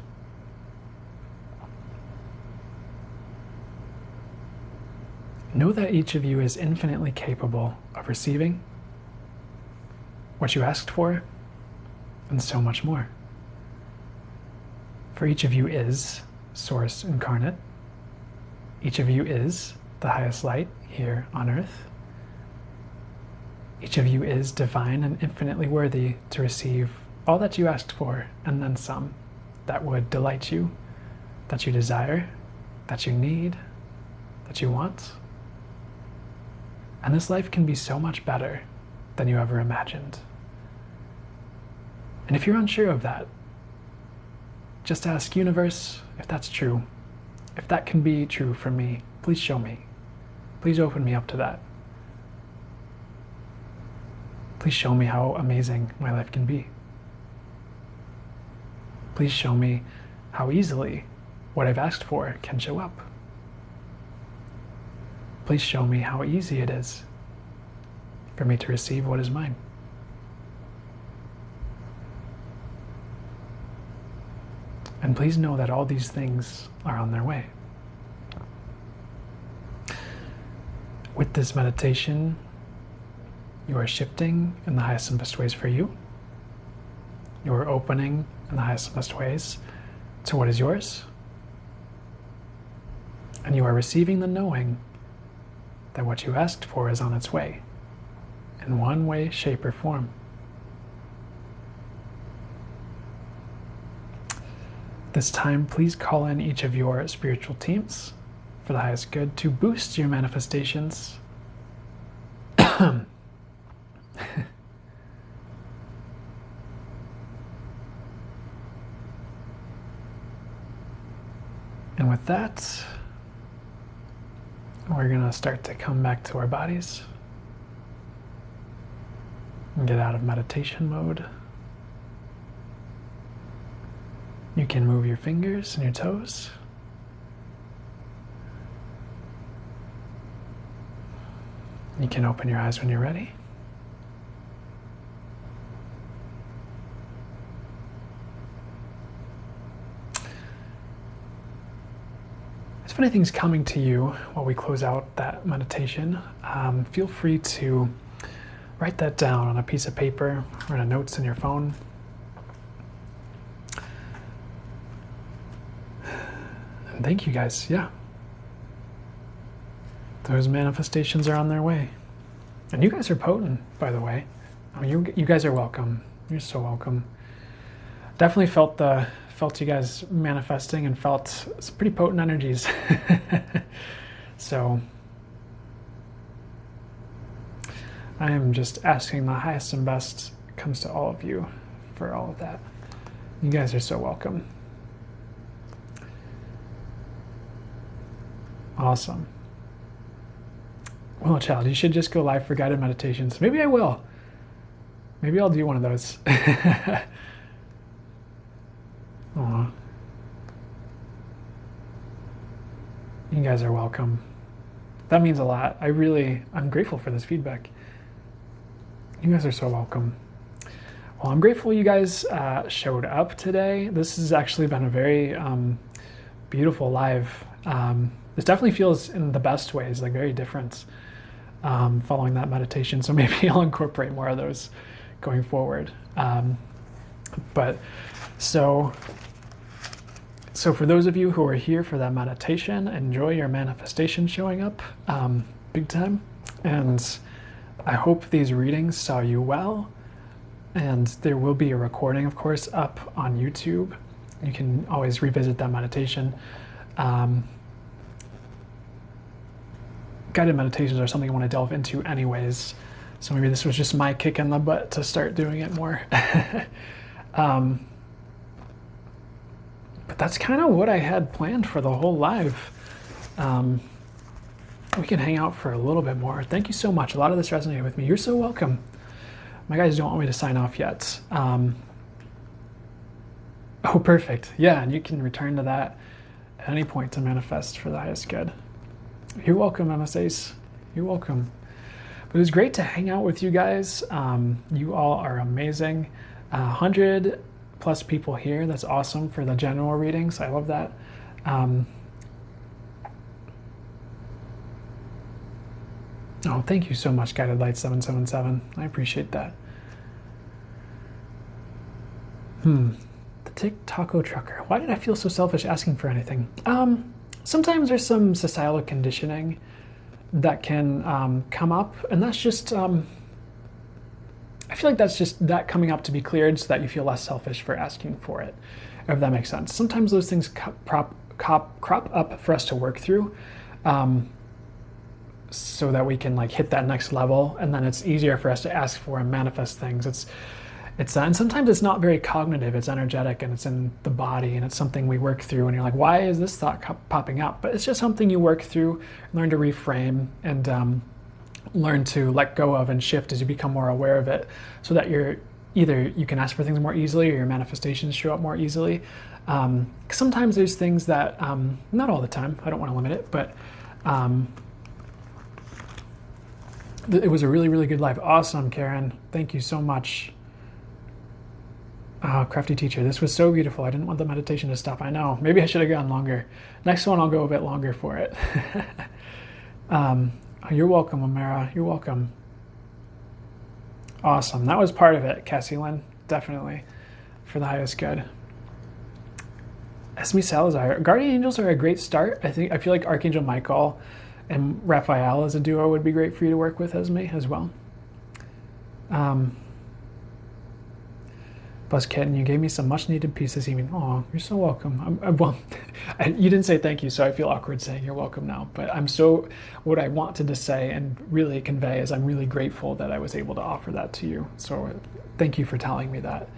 Know that each of you is infinitely capable of receiving what you asked for and so much more. For each of you is Source incarnate. Each of you is the highest light here on earth. Each of you is divine and infinitely worthy to receive all that you asked for and then some that would delight you, that you desire, that you need, that you want. And this life can be so much better than you ever imagined. And if you're unsure of that, just ask universe if that's true. If that can be true for me, please show me. Please open me up to that. Please show me how amazing my life can be. Please show me how easily what I've asked for can show up. Please show me how easy it is for me to receive what is mine. And please know that all these things are on their way. With this meditation, you are shifting in the highest and best ways for you. You are opening in the highest and best ways to what is yours. And you are receiving the knowing that what you asked for is on its way, in one way, shape, or form. This time, please call in each of your spiritual teams for the highest good to boost your manifestations. And with that, We're going to start to come back to our bodies and get out of meditation mode. You can move your fingers and your toes. You can open your eyes when you're ready. If anything's coming to you while we close out that meditation, feel free to write that down on a piece of paper or in a notes in your phone. And thank you guys, yeah. Those manifestations are on their way. And you guys are potent, by the way. You guys are welcome. You're so welcome. Definitely felt you guys manifesting and felt some pretty potent energies. So I am just asking the highest and best comes to all of you for all of that. You guys are so welcome. Awesome. Well, child, you should just go live for guided meditations. Maybe I will. Maybe I'll do one of those. Aw. You guys are welcome. That means a lot. I'm grateful for this feedback. You guys are so welcome. Well, I'm grateful you guys showed up today. This has actually been a very beautiful live. This definitely feels in the best ways, like very different following that meditation. So maybe I'll incorporate more of those going forward. So for those of you who are here for that meditation, enjoy your manifestation showing up big time. And I hope these readings saw you well. And there will be a recording, of course, up on YouTube. You can always revisit that meditation. Guided meditations are something I want to delve into anyways. So maybe this was just my kick in the butt to start doing it more. But that's kind of what I had planned for the whole live. We can hang out for a little bit more. Thank you so much. A lot of this resonated with me. You're so welcome. My guys don't want me to sign off yet. Oh, perfect. Yeah, and you can return to that at any point to manifest for the highest good. You're welcome, MSAs. You're welcome. But it was great to hang out with you guys. You all are amazing. 100 plus people here. That's awesome for the general readings. I love that. Oh, thank you so much, Guided Light 777. I appreciate that. The Taco Trucker. Why did I feel so selfish asking for anything? Sometimes there's some societal conditioning that can come up, and that's just, I feel like that's just that coming up to be cleared so that you feel less selfish for asking for it, if that makes sense. Sometimes those things crop up for us to work through, so that we can like hit that next level, and then it's easier for us to ask for and manifest things. It's and sometimes it's not very cognitive, it's energetic, and it's in the body, and it's something we work through, and you're like, why is this thought popping up? But it's just something you work through, learn to reframe, and learn to let go of and shift as you become more aware of it, so that you can ask for things more easily, or your manifestations show up more easily. Sometimes there's things that, not all the time, I don't want to limit it, but it was a really, really good live. Awesome, Karen. Thank you so much. Oh, Crafty Teacher, this was so beautiful. I didn't want the meditation to stop. I know. Maybe I should have gone longer. Next one, I'll go a bit longer for it. You're welcome, Amara. You're welcome. Awesome. That was part of it, Cassie Lynn. Definitely. For the highest good. Esme Salazar. Guardian Angels are a great start. I feel like Archangel Michael and Raphael as a duo would be great for you to work with, Esme, as well. Buzz Kitten, you gave me some much needed peace this evening. Oh, you're so welcome. You didn't say thank you, so I feel awkward saying you're welcome now. But what I wanted to say and really convey is I'm really grateful that I was able to offer that to you. So thank you for telling me that.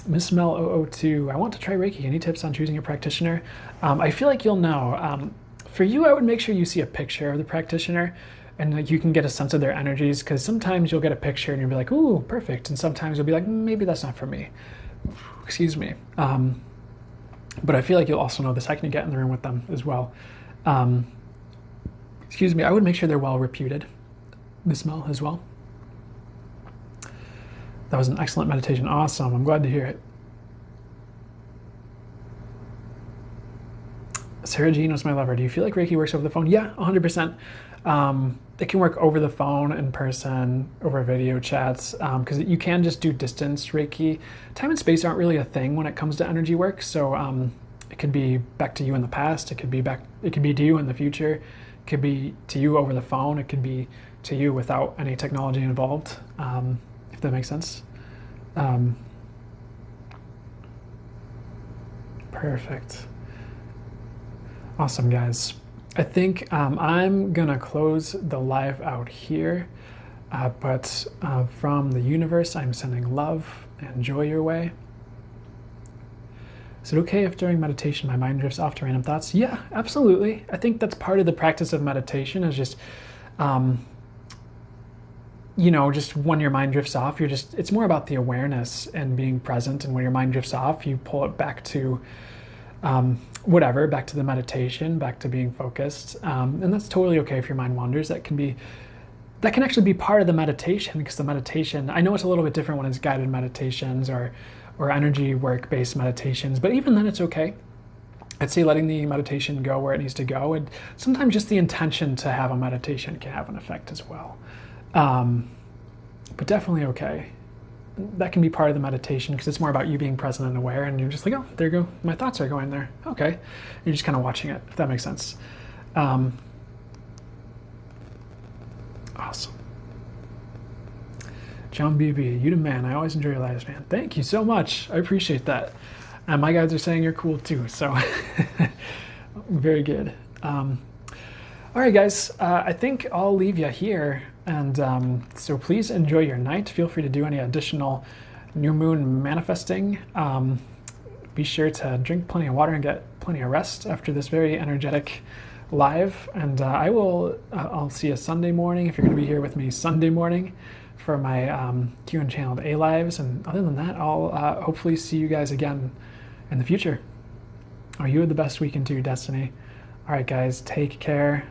Miss Mel 002, I want to try Reiki. Any tips on choosing a practitioner? I feel like you'll know. For you, I would make sure you see a picture of the practitioner and like you can get a sense of their energies, because sometimes you'll get a picture and you'll be like, ooh, perfect. And sometimes you'll be like, maybe that's not for me. Excuse me. But I feel like you'll also know the second you get in the room with them as well. Excuse me, I would make sure they're well reputed, the smell as well. That was an excellent meditation. Awesome. I'm glad to hear it. Sarah Jean was my lover. Do you feel like Reiki works over the phone? Yeah, 100%. It can work over the phone, in person, over video chats, because you can just do distance Reiki. Time and space aren't really a thing when it comes to energy work. So it could be back to you in the past. It could be to you in the future. It could be to you over the phone. It could be to you without any technology involved, if that makes sense. Perfect. Awesome, guys. I think I'm gonna close the live out here, but from the universe, I'm sending love and joy your way. Is it okay if during meditation my mind drifts off to random thoughts? Yeah, absolutely. I think that's part of the practice of meditation, is just, just when your mind drifts off, it's more about the awareness and being present. And when your mind drifts off, you pull it back to back to the meditation, back to being focused. And that's totally okay if your mind wanders. That can actually be part of the meditation, because the meditation, I know it's a little bit different when it's guided meditations or energy work based meditations, but even then it's okay. I'd say letting the meditation go where it needs to go. And sometimes just the intention to have a meditation can have an effect as well. But definitely okay. That can be part of the meditation, because it's more about you being present and aware, and you're just like, oh, there you go, my thoughts are going there. Okay. You're just kind of watching it, if that makes sense. Awesome. John BB, you the man. I always enjoy your lives, man. Thank you so much. I appreciate that. And my guys are saying you're cool too, so very good. All right, guys, I think I'll leave you here. And so please enjoy your night. Feel free to do any additional new moon manifesting. Be sure to drink plenty of water and get plenty of rest after this very energetic live. And I'll see you Sunday morning, if you're going to be here with me Sunday morning for my Q and Channeled A lives. And other than that, I'll hopefully see you guys again in the future. You have the best week into your destiny. All right, guys, take care.